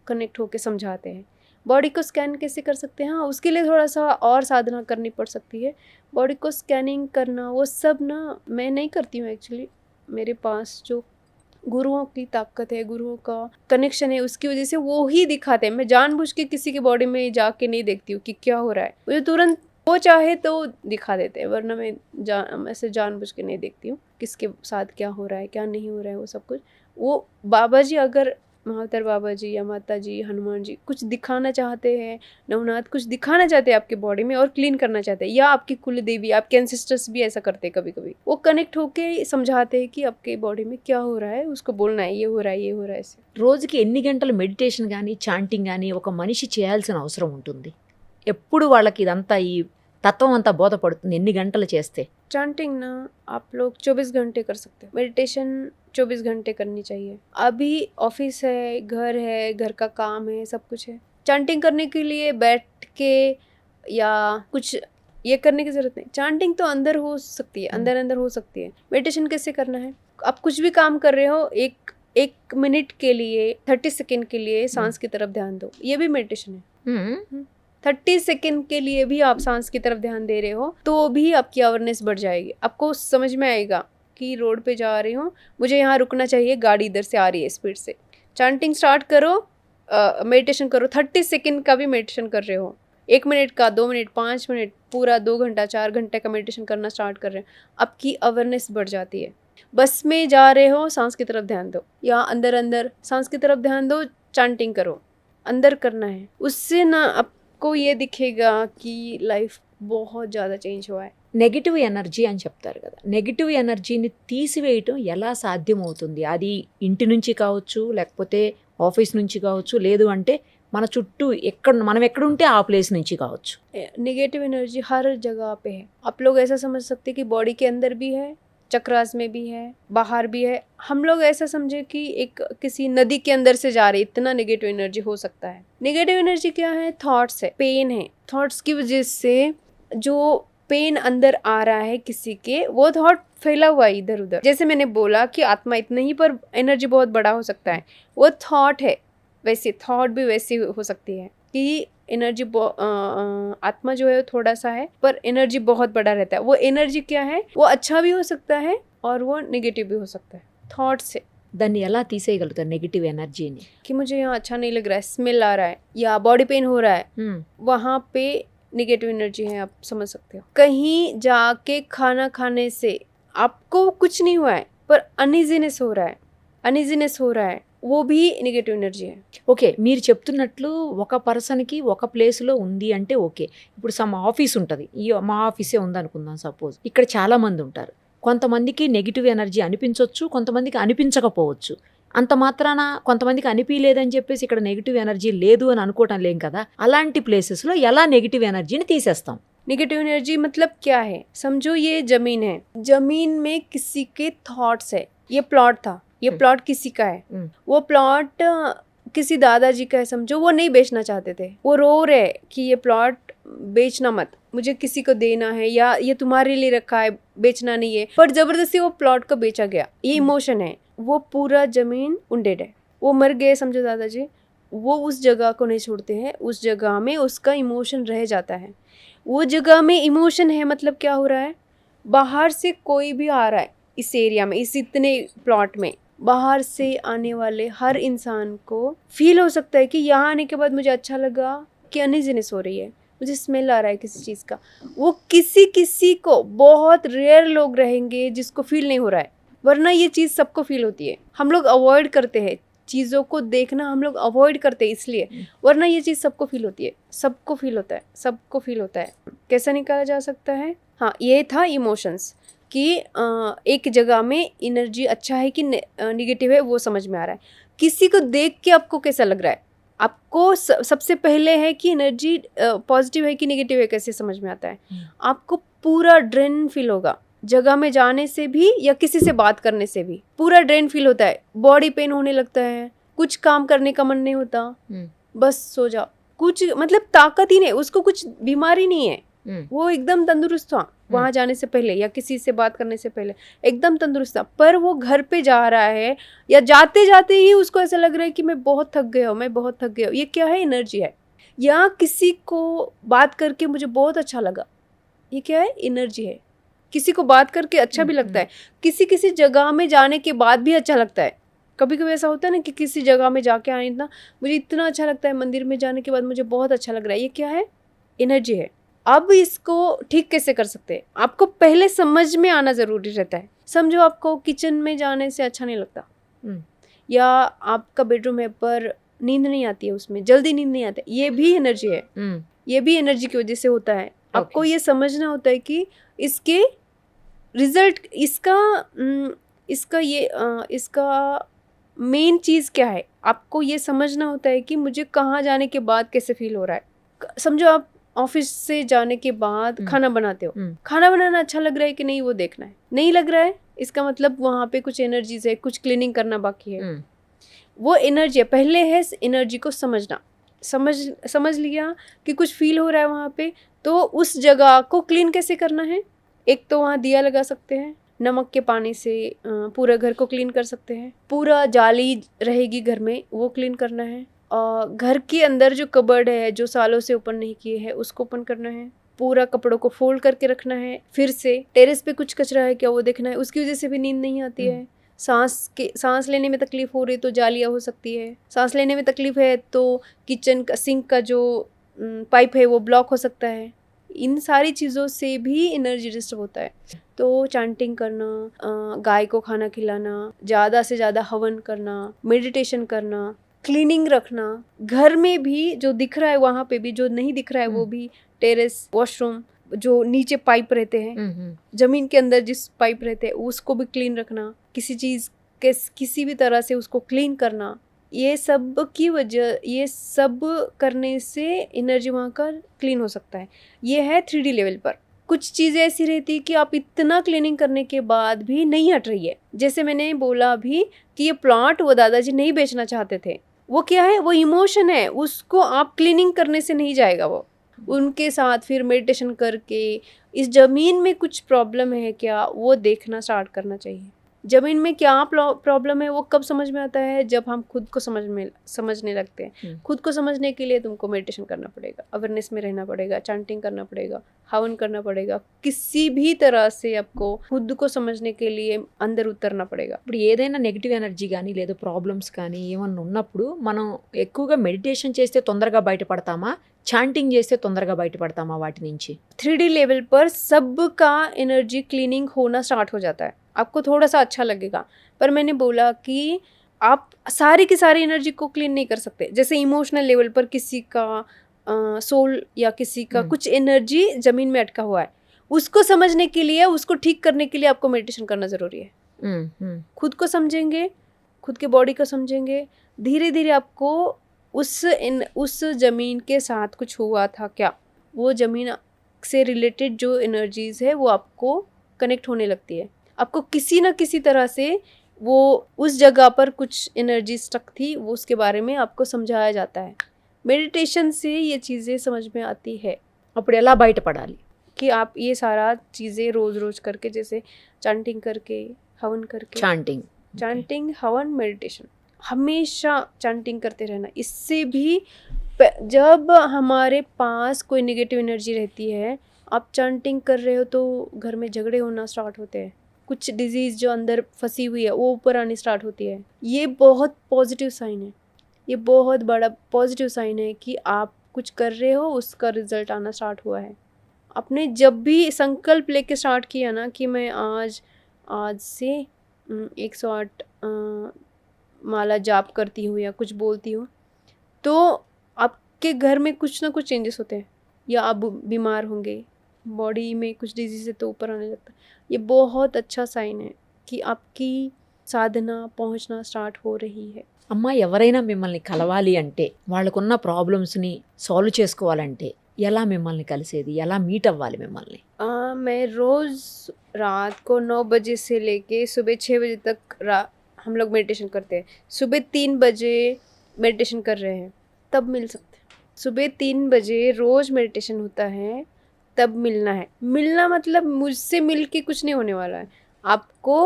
Speaker 2: कनेक्ट होके समझाते हैं। बॉडी को स्कैन कैसे कर सकते हैं, हाँ उसके लिए थोड़ा सा और साधना करनी पड़ सकती है। बॉडी को स्कैनिंग करना वो सब ना मैं नहीं करती हूँ एक्चुअली। मेरे पास जो गुरुओं की ताकत है, गुरुओं का कनेक्शन है, उसकी वजह से वो ही दिखाते हैं। मैं जानबूझ के किसी के बॉडी में जाके नहीं देखती हूँ कि क्या हो रहा है, मुझे तुरंत वो चाहे तो दिखा देते हैं, वरना मैं ऐसे जानबूझ के नहीं देखती हूँ किसके साथ क्या हो रहा है क्या नहीं हो रहा है। वो सब कुछ वो बाबा जी, अगर महातर बाबा जी या माता जी, हनुमान जी कुछ दिखाना चाहते हैं, नवनाथ कुछ दिखाना चाहते हैं आपके बॉडी में और क्लीन करना चाहते हैं, या आपकी कुल देवी, आपके एंसेस्टर्स भी ऐसा करते हैं कभी कभी। वो कनेक्ट होके समझाते हैं कि आपके बॉडी में क्या हो रहा है, उसको बोलना है ये हो रहा है, ये हो रहा है ऐसे।
Speaker 1: రోజుకి ఎన్ని గంటలు మెడిటేషన్ కానీ చాంటింగ్ కానీ ఒక మనిషి చేయాల్సిన అవసరం ఉంటుంది? ఎప్పుడు వాళ్ళకి ఇదంతా ఈ తత్వం అంతా బోధపడుతుంది? ఎన్ని గంటలు చేస్తే?
Speaker 2: चांटिंग ना आप लोग 24 घंटे कर सकते हैं। मेडिटेशन 24 घंटे करनी चाहिए। अभी ऑफिस है, घर का काम है, सब कुछ है। चांटिंग करने के लिए बैठ के या कुछ ये करने की ज़रूरत नहीं। चांटिंग तो अंदर हो सकती है, अंदर हो सकती है। मेडिटेशन कैसे करना है, आप कुछ भी काम कर रहे हो, एक मिनट के लिए 30 सेकेंड के लिए सांस की तरफ ध्यान दो, ये भी मेडिटेशन है। 30 सेकेंड के लिए भी आप सांस की तरफ ध्यान दे रहे हो तो भी आपकी अवेयरनेस बढ़ जाएगी। आपको समझ में आएगा कि रोड पे जा रही हूँ, मुझे यहाँ रुकना चाहिए, गाड़ी इधर से आ रही है स्पीड से। चांटिंग स्टार्ट करो, मेडिटेशन करो। 30 सेकेंड का भी मेडिटेशन कर रहे हो, 1 मिनट का, 2 मिनट, 5 मिनट, पूरा 2 घंटा 4 घंटे का मेडिटेशन करना स्टार्ट कर रहे हैं, आपकी अवेयरनेस बढ़ जाती है। बस में जा रहे हो, सांस की तरफ ध्यान दो, या अंदर सांस की तरफ ध्यान दो, चांटिंग करो, अंदर करना है। उससे ना को ये दिखेगा कि लाइफ बहुत ज़्यादा చేంజ్ हुआ है।
Speaker 1: నెగిటివ్ ఎనర్జీ అని చెప్తారు కదా, నెగిటివ్ ఎనర్జీని తీసివేయటం ఎలా సాధ్యమవుతుంది? అది ఇంటి నుంచి కావచ్చు, లేకపోతే ఆఫీస్ నుంచి కావచ్చు, లేదు అంటే మన చుట్టూ మనం ఎక్కడుంటే ఆ ప్లేస్ నుంచి కావచ్చు।
Speaker 2: नेगेटिव एनर्जी हर जगह पे है। आप लोग ऐसा समझ सकते हैं कि बॉडी के अंदर भी है, चक्रास में भी है, बाहर भी है। हम लोग ऐसा समझे कि एक किसी नदी के अंदर से जा रही, इतना नेगेटिव एनर्जी हो सकता है। नेगेटिव एनर्जी क्या है, थॉट्स है, पेन है। थॉट्स की वजह से जो पेन अंदर आ रहा है किसी के, वो थॉट फैला हुआ है इधर उधर। जैसे मैंने बोला कि आत्मा इतना ही, पर एनर्जी बहुत बड़ा हो सकता है, वो थॉट है। वैसे थॉट भी वैसी हो सकती है कि एनर्जी आत्मा जो है थोड़ा सा है, पर एनर्जी बहुत बड़ा रहता है। वो एनर्जी क्या है, वो अच्छा भी हो सकता है और वो नेगेटिव भी हो सकता है। थॉट से
Speaker 1: దాన్ని ఎలా తీసేయగలుగుతారు నెగిటివ్ ఎనర్జీని?
Speaker 2: कि मुझे यहाँ अच्छा नहीं लग रहा है, स्मेल आ रहा है, या बॉडी पेन हो रहा है, वहाँ पे नेगेटिव एनर्जी है, आप समझ सकते हो। कहीं जाके खाना खाने से आपको कुछ नहीं हुआ है, पर अनइजीनेस हो रहा है, वो भी నెగటివ్ ఎనర్జీ है।
Speaker 1: ఓకే, మీరు చెప్తున్నట్లు ఒక పర్సన్కి ఒక ప్లేస్లో ఉంది అంటే ఓకే, ఇప్పుడు సమ్ ఆఫీస్ ఉంటుంది, మా ఆఫీసే ఉందనుకుందాం సపోజ్, ఇక్కడ చాలామంది ఉంటారు, కొంతమందికి నెగిటివ్ ఎనర్జీ అనిపించవచ్చు, కొంతమందికి అనిపించకపోవచ్చు। అంత మాత్రాన కొంతమందికి అనిపించలేదని చెప్పేసి ఇక్కడ నెగిటివ్ ఎనర్జీ లేదు అని అనుకోవటం లేం కదా। అలాంటి ప్లేసెస్లో ఎలా నెగిటివ్ ఎనర్జీని తీసేస్తాం?
Speaker 2: नेगेटिव एनर्जी मतलब क्या है, समझो ये जमीन है, जमीन में किसी के थॉट्स है। ये प्लॉट था, ये प्लॉट किसी का है, वो प्लॉट किसी दादाजी का है समझो, वो नहीं बेचना चाहते थे, वो रो रहे कि ये प्लॉट बेचना मत, मुझे किसी को देना है, या ये तुम्हारे लिए रखा है, बेचना नहीं है, पर जबरदस्ती वो प्लॉट को बेचा गया। ये इमोशन है, वो पूरा जमीन उंडेड है, वो मर गए समझो दादाजी, वो उस जगह को नहीं छोड़ते हैं, उस जगह में उसका इमोशन रह जाता है। वो जगह में इमोशन है मतलब क्या हो रहा है, बाहर से कोई भी आ रहा है इस एरिया में, इस इतने प्लॉट में, बाहर से आने वाले हर इंसान को फील हो सकता है कि यहाँ आने के बाद मुझे अच्छा लगा कि अनइजीनेस हो रही है, मुझे स्मेल आ रहा है किसी चीज़ का। वो किसी किसी को, बहुत रेयर लोग रहेंगे जिसको फील नहीं हो रहा है, वरना ये चीज़ सबको फील होती है। हम लोग अवॉइड करते हैं चीज़ों को देखना, हम लोग अवॉइड करते हैं इसलिए, वरना ये चीज़ सबको फील होती है, सबको फील होता है, सबको फील होता है। कैसा निकाला जा सकता है? हाँ, ये था इमोशंस कि एक जगह में एनर्जी अच्छा है कि निगेटिव है वो समझ में आ रहा है। किसी को देख के आपको कैसा लग रहा है, आपको सबसे पहले है कि एनर्जी पॉजिटिव है कि नेगेटिव है कैसे समझ में आता है। आपको पूरा ड्रेन फील होगा, जगह में जाने से भी या किसी से बात करने से भी पूरा ड्रेन फील होता है। बॉडी पेन होने लगता है, कुछ काम करने का मन नहीं होता, बस सो जाओ, कुछ मतलब ताकत ही नहीं, उसको कुछ बीमारी नहीं है, वो एकदम तंदुरुस्त था वहाँ जाने से पहले या किसी से बात करने से पहले, एकदम तंदुरुस्त था। पर वो घर पे जा रहा है या जाते जाते ही उसको ऐसा लग रहा है कि मैं बहुत थक गया हूँ, मैं बहुत थक गया हूँ। ये क्या है? एनर्जी है। या किसी को बात करके मुझे बहुत अच्छा लगा, ये क्या है? एनर्जी है। किसी को बात करके अच्छा भी लगता है, किसी किसी जगह में जाने के बाद भी अच्छा लगता है। कभी कभी ऐसा होता है ना कि किसी जगह में जाके आए इतना, मुझे इतना अच्छा लगता है, मंदिर में जाने के बाद मुझे बहुत अच्छा लग रहा है। ये क्या है? एनर्जी है। अब इसको ठीक कैसे कर सकते हैं? आपको पहले समझ में आना ज़रूरी रहता है। समझो आपको किचन में जाने से अच्छा नहीं लगता, या आपका बेडरूम है पर नींद नहीं आती है, उसमें जल्दी नींद नहीं आती, ये भी एनर्जी है। ये भी एनर्जी की वजह से होता है। आपको ये समझना होता है कि इसके रिजल्ट, इसका मेन चीज़ क्या है। आपको ये समझना होता है कि मुझे कहाँ जाने के बाद कैसे फील हो रहा है। समझो आप ऑफिस से जाने के बाद खाना बनाते हो, खाना बनाना अच्छा लग रहा है कि नहीं वो देखना है। नहीं लग रहा है, इसका मतलब वहाँ पे कुछ एनर्जीज है, कुछ क्लीनिंग करना बाकी है। वो एनर्जी है। पहले है एनर्जी को समझना। समझ लिया कि कुछ फील हो रहा है वहाँ पे, तो उस जगह को क्लीन कैसे करना है। एक तो वहाँ दिया लगा सकते हैं, नमक के पानी से पूरा घर को क्लीन कर सकते हैं। पूरा जाली रहेगी घर में, वो क्लीन करना है। घर के अंदर जो कबर्ड है, जो सालों से ओपन नहीं किए हैं, उसको ओपन करना है। पूरा कपड़ों को फोल्ड करके रखना है। फिर से टेरेस पे कुछ कचरा है क्या वो देखना है, उसकी वजह से भी नींद नहीं आती है। सांस लेने में तकलीफ हो रही तो जालिया हो सकती है। सांस लेने में तकलीफ है तो किचन का सिंक का जो पाइप है वो ब्लॉक हो सकता है। इन सारी चीज़ों से भी एनर्जी डिस्टर्ब होता है। तो चैंटिंग करना, गाय को खाना खिलाना, ज़्यादा से ज़्यादा हवन करना, मेडिटेशन करना, क्लीनिंग रखना, घर में भी जो दिख रहा है वहाँ पे भी, जो नहीं दिख रहा है वो भी, टेरेस, वॉशरूम, जो नीचे पाइप रहते हैं, जमीन के अंदर जिस पाइप रहते हैं उसको भी क्लीन रखना, किसी चीज़ के किसी भी तरह से उसको क्लीन करना। ये सब की वजह, ये सब करने से एनर्जी वहाँ का क्लीन हो सकता है। ये है 3D लेवल पर। कुछ चीज़ें ऐसी रहती है कि आप इतना क्लीनिंग करने के बाद भी नहीं हट रही है। जैसे मैंने बोला अभी कि ये प्लॉट वो दादाजी नहीं बेचना चाहते थे। वो क्या है? वो इमोशन है, उसको आप क्लीनिंग करने से नहीं जाएगा। वो उनके साथ फिर मेडिटेशन करके इस ज़मीन में कुछ प्रॉब्लम है क्या वो देखना स्टार्ट करना चाहिए। ज़मीन में क्या प्रॉब्लम है वो कब समझ में आता है? जब हम खुद को समझने लगते हैं। खुद को समझने के लिए तुमको मेडिटेशन करना पड़ेगा, अवेयरनेस में रहना पड़ेगा, चैंटिंग करना पड़ेगा, हवन करना पड़ेगा। किसी भी तरह से आपको खुद को समझने के लिए अंदर उतरना पड़ेगा।
Speaker 1: ఇప్పుడు ఏదైనా నెగిటివ్ ఎనర్జీ కానీ లేదా ప్రాబ్లమ్స్ కానీ ఏమన్నా ఉన్నప్పుడు మనం ఎక్కువగా మెడిటేషన్ చేస్తే తొందరగా బయటపడతామా, చాంటింగ్ చేస్తే తొందరగా బయటపడతామా వాటి నుంచి?
Speaker 2: 3D लेवल पर सबका एनर्जी क्लीनिंग होना स्टार्ट हो जाता है। आपको थोड़ा सा अच्छा लगेगा, पर मैंने बोला कि आप सारी की सारी एनर्जी को क्लीन नहीं कर सकते। जैसे इमोशनल लेवल पर किसी का सोल या किसी का कुछ एनर्जी ज़मीन में अटका हुआ है, उसको समझने के लिए, उसको ठीक करने के लिए आपको मेडिटेशन करना ज़रूरी है। खुद को समझेंगे, खुद के बॉडी को समझेंगे, धीरे धीरे आपको उस ज़मीन के साथ कुछ हुआ था क्या, वो ज़मीन से रिलेटेड जो एनर्जीज़ है वो आपको कनेक्ट होने लगती है। आपको किसी ना किसी तरह से वो उस जगह पर कुछ एनर्जी स्टक थी, वो उसके बारे में आपको समझाया जाता है। मेडिटेशन से ये चीज़ें समझ में आती है।
Speaker 1: అప్పుడు ఎలా బయటపడాలి?
Speaker 2: कि आप ये सारा चीज़ें रोज़ रोज़ करके, जैसे चैंटिंग करके, हवन करके,
Speaker 1: చాంటింగ్,
Speaker 2: चैंटिंग, हवन, मेडिटेशन। हमेशा चैंटिंग करते रहना। इससे भी जब हमारे पास कोई नेगेटिव एनर्जी रहती है, आप चैंटिंग कर रहे हो तो घर में झगड़े होना स्टार्ट होते हैं, कुछ डिजीज़ जो अंदर फंसी हुई है वो ऊपर आनी स्टार्ट होती है। ये बहुत पॉजिटिव साइन है, ये बहुत बड़ा पॉजिटिव साइन है कि आप कुछ कर रहे हो, उसका रिजल्ट आना स्टार्ट हुआ है। आपने जब भी संकल्प लेके स्टार्ट किया ना कि मैं आज से 108 माला जाप करती हूँ या कुछ बोलती हूँ, तो आपके घर में कुछ ना कुछ चेंजेस होते हैं, या आप बीमार होंगे, बॉडी में कुछ डिजीज है तो ऊपर आने लगता है। ये बहुत अच्छा साइन है कि आपकी సాధన పहुंचना స్టార్ట్ हो रही है।
Speaker 1: అమ్మ ఎవరైనా మిమ్మల్ని కలవాలి అంటే వాళ్ళకున్న ప్రాబ్లమ్స్ని సాల్వ్ చేసుకోవాలంటే ఎలా మిమ్మల్ని కలిసేది, ఎలా మీట్ అవ్వాలి మిమ్మల్ని?
Speaker 2: मैं रोज़ रात को 9 बजे से लेके सुबह 6 बजे तक हम लोग मेडिटेशन करते हैं। सुबह 3 बजे मेडिटेशन कर रहे हैं तब मिल सकते हैं। सुबह 3 बजे रोज़ मेडिटेशन होता है, तब मिलना है। मिलना मतलब मुझसे मिल के कुछ नहीं होने वाला है। आपको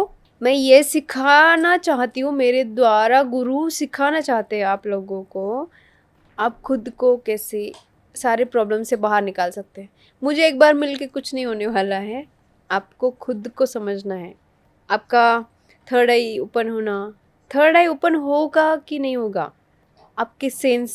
Speaker 2: मैं ये सिखाना चाहती हूँ, मेरे द्वारा गुरु सिखाना चाहते हैं आप लोगों को, आप खुद को कैसे सारे प्रॉब्लम से बाहर निकाल सकते हैं। मुझे एक बार मिल के कुछ नहीं होने वाला है, आपको खुद को समझना है। आपका थर्ड आई ओपन होना, थर्ड आई ओपन होगा कि नहीं होगा, आपके सेंस,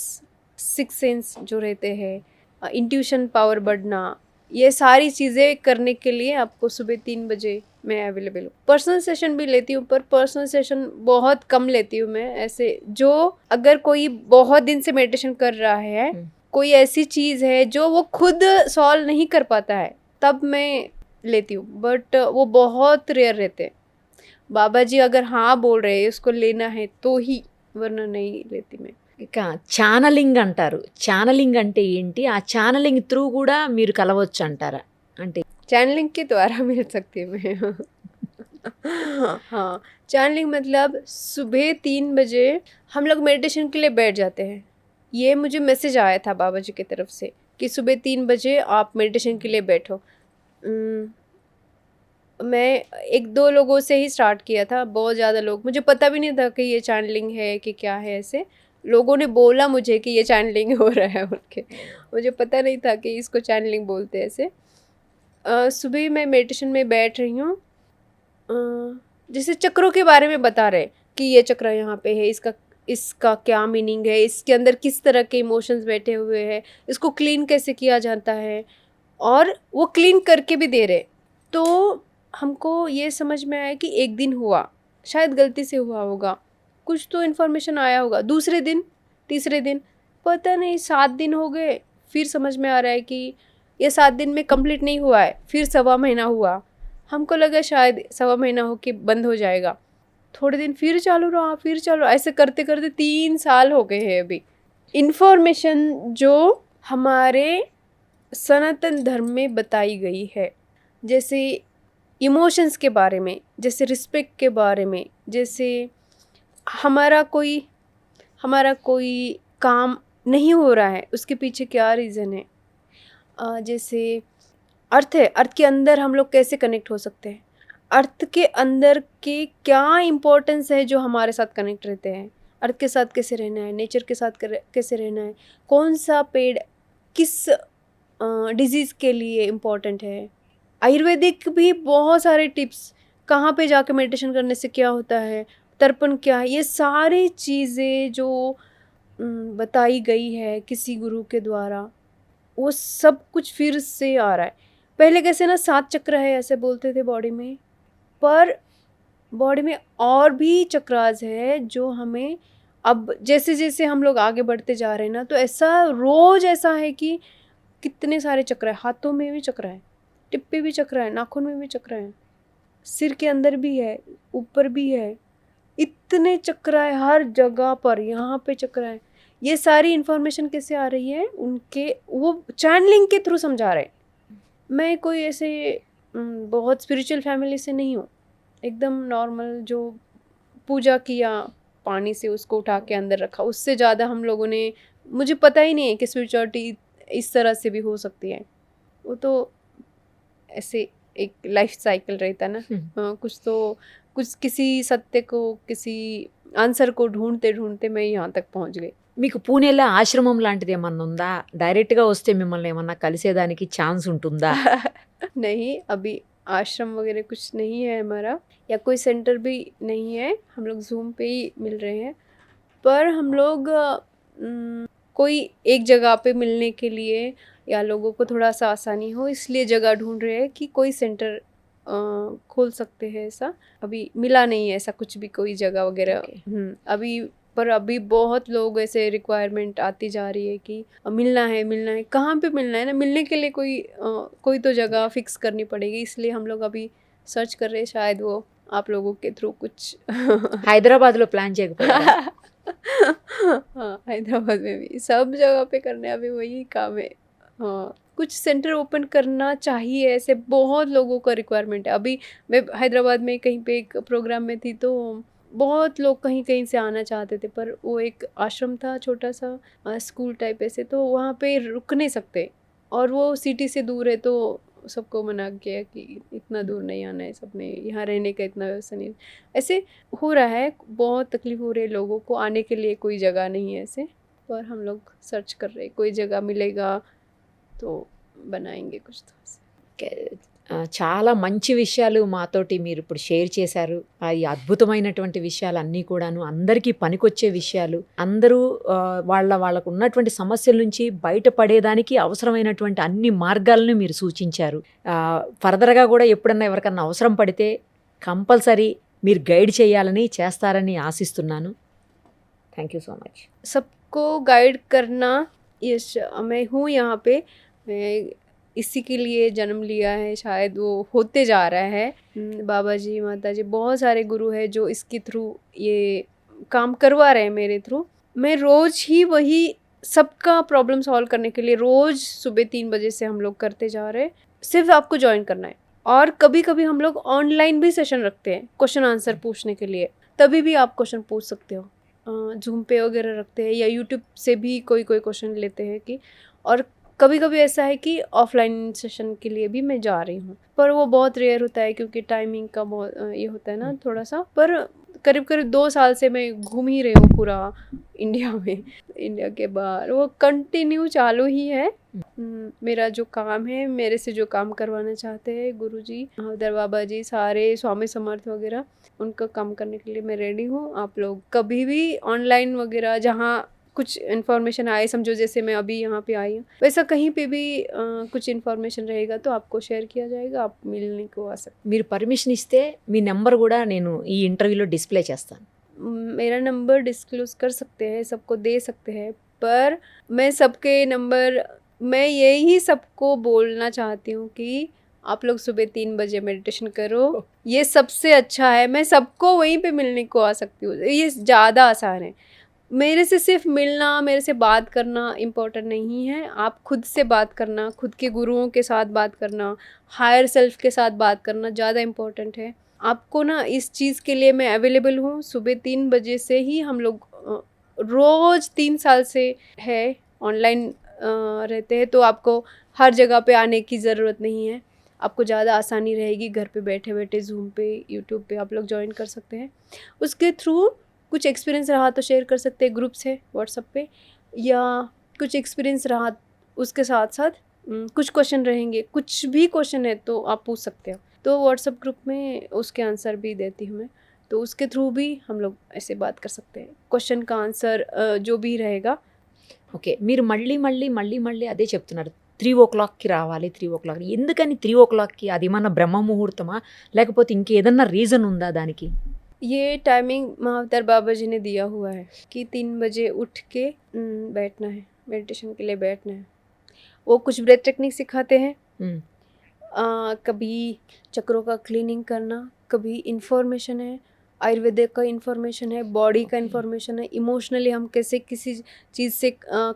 Speaker 2: सिक्स सेंस जो रहते हैं, इंट्यूशन पावर बढ़ना, ये सारी चीज़ें करने के लिए आपको सुबह 3 बजे मैं अवेलेबल हूँ। पर्सनल सेशन भी लेती हूँ, पर पर्सनल सेशन बहुत कम लेती हूँ मैं। ऐसे जो अगर कोई बहुत दिन से मेडिटेशन कर रहा है, कोई ऐसी चीज़ है जो वो खुद सॉल्व नहीं कर पाता है, तब मैं लेती हूँ, बट वो बहुत रेयर रहते हैं। बाबा जी अगर हाँ बोल रहे हैं उसको लेना है तो ही, वरना नहीं लेती मैं।
Speaker 1: ఇక ఛానలింగ్ అంటారు. ఛానలింగ్ అంటే ఏంటి? ఆ ఛానలింగ్ త్రూ కూడా మీరు కలవచ్చు అంటారా? అంటే
Speaker 2: चैनलिंग के द्वारा मिल सकती हूँ मैं। हाँ, चैनलिंग मतलब सुबह 3 बजे हम लोग मेडिटेशन के लिए बैठ जाते हैं। ये मुझे मैसेज आया था बाबा जी की तरफ से कि सुबह 3 बजे आप मेडिटेशन के लिए बैठो। मैं 1-2 लोगों से ही स्टार्ट किया था, बहुत ज़्यादा लोग, मुझे पता भी नहीं था कि ये चैनलिंग है कि क्या है। ऐसे लोगों ने बोला मुझे कि ये चैनलिंग हो रहा है उनके, मुझे पता नहीं था कि इसको चैनलिंग बोलते हैं ऐसे। सुबह मैं मेडिटेशन में बैठ रही हूँ, जैसे चक्रों के बारे में बता रहे कि ये चक्र यहाँ पे है, इसका क्या मीनिंग है, इसके अंदर किस तरह के इमोशंस बैठे हुए हैं, इसको क्लीन कैसे किया जाता है, और वो क्लीन करके भी दे रहे। तो हमको ये समझ में आया कि एक दिन हुआ, शायद गलती से हुआ होगा, कुछ तो इन्फॉर्मेशन आया होगा। दूसरे दिन, तीसरे दिन, पता नहीं 7 दिन हो गए, फिर समझ में आ रहा है कि ये 7 दिन में कंप्लीट नहीं हुआ है, फिर 1.25 महीना हुआ। हमको लगा शायद 1.25 महीना हो के बंद हो जाएगा, थोड़े दिन फिर चालू रहा, फिर चालू, ऐसे करते करते 3 साल हो गए हैं अभी। इन्फॉर्मेशन जो हमारे सनातन धर्म में बताई गई है, जैसे इमोशंस के बारे में, जैसे रिस्पेक्ट के बारे में, जैसे हमारा कोई काम नहीं हो रहा है उसके पीछे क्या रीज़न है, जैसे अर्थ है, अर्थ के अंदर हम लोग कैसे कनेक्ट हो सकते हैं, अर्थ के अंदर के क्या इम्पोर्टेंस है जो हमारे साथ कनेक्ट रहते हैं, अर्थ के साथ कैसे रहना है, नेचर के साथ कैसे रहना है, कौन सा पेड़ किस डिजीज़ के लिए इम्पोर्टेंट है। आयुर्वेदिक भी बहुत सारे टिप्स, कहाँ पे जाके मेडिटेशन करने से क्या होता है, तर्पण क्या है, ये सारी चीज़ें जो बताई गई है किसी गुरु के द्वारा, वो सब कुछ फिर से आ रहा है। पहले कैसे ना 7 चक्र है ऐसे बोलते थे बॉडी में, पर बॉडी में और भी चक्रास है जो हमें अब जैसे जैसे हम लोग आगे बढ़ते जा रहे हैं ना, तो ऐसा रोज़ ऐसा है कि कितने सारे चक्र है, हाथों में भी चक्र है, टिप पे भी चक्र है, नाखून में भी चक्र है, सिर के अंदर भी है, ऊपर भी है, इतने चक्र है हर जगह पर, यहाँ पे चक्र है। ये सारी इन्फॉर्मेशन कैसे आ रही है, उनके वो चैनलिंग के थ्रू समझा रहे। मैं कोई ऐसे बहुत स्पिरिचुअल फैमिली से नहीं हूँ, एकदम नॉर्मल, जो पूजा किया, पानी से उसको उठा के अंदर रखा, उससे ज़्यादा हम लोगों ने, मुझे पता ही नहीं है कि स्पिरिचुअलिटी इस तरह से भी हो सकती है। वो तो ऐसे एक लाइफ साइकिल रहता ना, कुछ तो कुछ किसी सत्य को, किसी आंसर को ढूंढते ढूंढते मैं यहाँ तक पहुँच गई।
Speaker 1: మీకు పూణేలో ఆశ్రమం లాంటిది ఏమన్నా ఉందా? డైరెక్ట్‌గా వస్తే మిమ్మల్ని ఏమన్నా కలిసేదానికి ఛాన్స్ ఉంటుందా?
Speaker 2: नहीं, अभी आश्रम वगैरह कुछ नहीं है हमारा, या कोई सेंटर भी नहीं है, हम लोग ज़ूम पे ही मिल रहे हैं। पर हम लोग कोई एक जगह पे मिलने के लिए या लोगों को थोड़ा सा आसानी हो इसलिए जगह ढूंढ रहे हैं कि कोई सेंटर खोल सकते हैं। ऐसा अभी मिला नहीं है, ऐसा कुछ भी कोई जगह वगैरह। अभी पर अभी बहुत लोग ऐसे रिक्वायरमेंट आती जा रही है कि मिलना है, कहाँ पे मिलना है ना, मिलने के लिए कोई तो जगह फिक्स करनी पड़ेगी, इसलिए हम लोग अभी सर्च कर रहे हैं। शायद वो आप लोगों के थ्रू कुछ
Speaker 1: హైదరాబాద్‌లో ప్లాన్ చేయకపోయారా?
Speaker 2: हाँ, हैदराबाद में भी सब जगह पे करने अभी वही काम है। हाँ, कुछ सेंटर ओपन करना चाहिए, ऐसे बहुत लोगों का रिक्वायरमेंट है। अभी मैं हैदराबाद में कहीं पे एक प्रोग्राम में थी, तो बहुत लोग कहीं कहीं से आना चाहते थे, पर वो एक आश्रम था छोटा सा, स्कूल टाइप ऐसे, तो वहाँ पे रुक नहीं सकते और वो सिटी से दूर है, तो सबको मना किया कि इतना दूर नहीं आना है, सबने यहाँ रहने का इतना व्यवस्था नहीं। ऐसे हो रहा है, बहुत तकलीफ हो रही है लोगों को, आने के लिए कोई जगह नहीं है ऐसे, पर हम लोग सर्च कर रहे हैं, कोई जगह मिलेगा तो बनाएंगे कुछ तो ऐसे।
Speaker 1: చాలా మంచి విషయాలు మాతోటి మీరు ఇప్పుడు షేర్ చేశారు. ఈ అద్భుతమైనటువంటి విషయాలన్నీ కూడాను అందరికీ పనికొచ్చే విషయాలు. అందరూ వాళ్ళకు ఉన్నటువంటి సమస్యల నుంచి బయటపడేదానికి అవసరమైనటువంటి అన్ని మార్గాలను మీరు సూచించారు. ఫర్దర్‌గా కూడా ఎప్పుడన్నా ఎవరికన్నా అవసరం పడితే కంపల్సరీ మీరు గైడ్ చేయాలని, చేస్తారని ఆశిస్తున్నాను. Thank you so much.
Speaker 2: सबको गाइड करना, यस मैं हूँ यहाँ पे, मैं इसी के लिए जन्म लिया है, शायद वो होते जा रहा है। बाबा जी, माता जी, बहुत सारे गुरु हैं जो इसके थ्रू ये काम करवा रहे हैं मेरे थ्रू। मैं रोज़ ही वही सबका प्रॉब्लम सॉल्व करने के लिए रोज़ सुबह 3 बजे से हम लोग करते जा रहे हैं। सिर्फ आपको ज्वाइन करना है, और कभी कभी हम लोग ऑनलाइन भी सेशन रखते हैं क्वेश्चन आंसर पूछने के लिए, तभी भी आप क्वेश्चन पूछ सकते हो। जूम पे वगैरह रखते हैं, या यूट्यूब से भी कोई क्वेश्चन लेते हैं कि, और कभी कभी ऐसा है कि ऑफलाइन सेशन के लिए भी मैं जा रही हूँ, पर वो बहुत रेयर होता है क्योंकि टाइमिंग का बहुत ये होता है ना थोड़ा सा। पर करीब करीब 2 साल से मैं घूम ही रही हूँ पूरा इंडिया में, इंडिया के बाहर वो कंटिन्यू चालू ही है। मेरा जो काम है, मेरे से जो काम करवाना चाहते हैं गुरुजी, उधर बाबा जी, सारे स्वामी समर्थ वगैरह, उनका काम करने के लिए मैं रेडी हूँ। आप लोग कभी भी ऑनलाइन वगैरह जहाँ कुछ इन्फॉर्मेशन आए, समझो जैसे मैं अभी यहाँ पे आई हूँ, वैसा कहीं पे भी कुछ इन्फॉर्मेशन रहेगा तो आपको शेयर किया जाएगा, आप मिलने को आ सकते।
Speaker 1: మీరు పర్మిషన్ ఇస్తే మీ నెంబర్ కూడా నేను ఈ ఇంటర్వ్యూలో డిస్ప్లే చేస్తాను.
Speaker 2: मेरा नंबर डिस्क्लोज कर सकते हैं, सबको दे सकते हैं, पर मैं सबके नंबर, मैं यही सबको बोलना चाहती हूँ कि आप लोग सुबह 3 बजे मेडिटेशन करो, ये सबसे अच्छा है। मैं सबको वहीं पे मिलने को आ सकती हूँ, ये ज़्यादा आसान है। मेरे से सिर्फ मिलना, मेरे से बात करना इम्पोर्टेंट नहीं है, आप खुद से बात करना, खुद के गुरुओं के साथ बात करना, हायर सेल्फ के साथ बात करना ज़्यादा इम्पोर्टेंट है। आपको ना इस चीज़ के लिए मैं अवेलेबल हूँ। सुबह 3 बजे से ही हम लोग रोज़ 3 साल से है ऑनलाइन रहते हैं, तो आपको हर जगह पे आने की ज़रूरत नहीं है, आपको ज़्यादा आसानी रहेगी। घर पे बैठे बैठे ज़ूम पे, यूट्यूब पे आप लोग ज्वाइन कर सकते हैं। उसके थ्रू कुछ एक्सपीरियंस रहा तो शेयर कर सकते हैं, ग्रुप से व्हाट्सएप पे, या कुछ एक्सपीरियंस रहा उसके साथ साथ कुछ क्वेश्चन रहेंगे, कुछ भी क्वेश्चन है तो आप पूछ सकते हो, तो व्हाट्सएप ग्रुप में उसके आंसर भी देती हूँ मैं, तो उसके थ्रू भी हम लोग ऐसे बात कर सकते हैं। क्वेश्चन का आंसर जो भी रहेगा।
Speaker 1: ఓకే, మీరు మళ్ళీ అదే చెప్తున్నారు. 3:00కి రావాలి, 3:00. ఎందుకని 3:00కి? అది మన బ్రహ్మ ముహూర్తమా, లేకపోతే ఇంకేదన్నా రీజన్ ఉందా దానికి?
Speaker 2: ये टाइमिंग महावतार बाबा जी ने दिया हुआ है कि 3 बजे उठ के बैठना है, मेडिटेशन के लिए बैठना है। वो कुछ ब्रेथ टेक्निक सिखाते हैं, कभी चक्रों का क्लीनिंग करना, कभी इन्फॉर्मेशन है, आयुर्वेदिक का इन्फॉर्मेशन है, बॉडी का इन्फॉर्मेशन है, इमोशनली हम कैसे किसी चीज़ से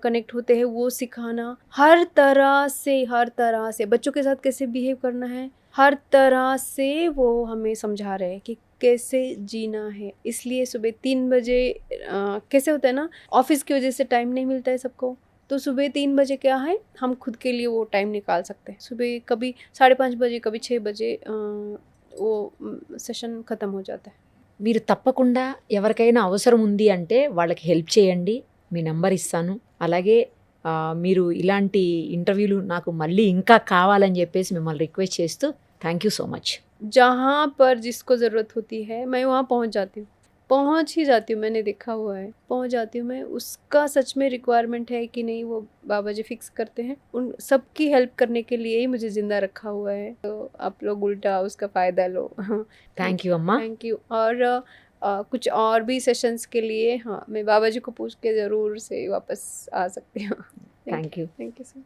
Speaker 2: कनेक्ट होते हैं वो सिखाना, हर तरह से बच्चों के साथ कैसे बिहेव करना है, हर तरह से वो हमें समझा रहे हैं कि कैसे जीना है। इसलिए सुबह 3 बजे कैसे होता है ना, ऑफिस की वजह से टाइम नहीं मिलता है सबको, तो सुबह 3 बजे क्या है, हम खुद के लिए वो टाइम निकाल सकते हैं। सुबह कभी 5:30 बजे, कभी 6 बजे वो सेशन ख़त्म हो जाता है।
Speaker 1: మీరు తప్పకుండా ఎవరికైనా అవసరం ఉంది అంటే వాళ్ళకి హెల్ప్ చేయండి. మీ నెంబర్ ఇస్తాను. అలాగే మీరు ఇలాంటి ఇంటర్వ్యూలు నాకు మళ్ళీ ఇంకా కావాలని చెప్పేసి మిమ్మల్ని రిక్వెస్ట్ చేస్తూ థ్యాంక్ యూ సో మచ్.
Speaker 2: जहाँ पर जिसको ज़रूरत होती है मैं वहाँ पहुँच जाती हूँ, पहुँच ही जाती हूँ, मैंने देखा हुआ है, पहुँच जाती हूँ मैं. उसका सच में रिक्वायरमेंट है कि नहीं वो बाबा जी फिक्स करते हैं. उन सबकी हेल्प करने के लिए ही मुझे ज़िंदा रखा हुआ है. तो आप लोग उल्टा उसका फ़ायदा लो.
Speaker 1: థ్యాంక్ యూ అమ్మా.
Speaker 2: Thank you. और कुछ और भी सेशंस के लिए हाँ मैं बाबा जी को पूछ के ज़रूर से वापस आ सकती हूँ.
Speaker 1: Thank you.
Speaker 2: Thank you sir.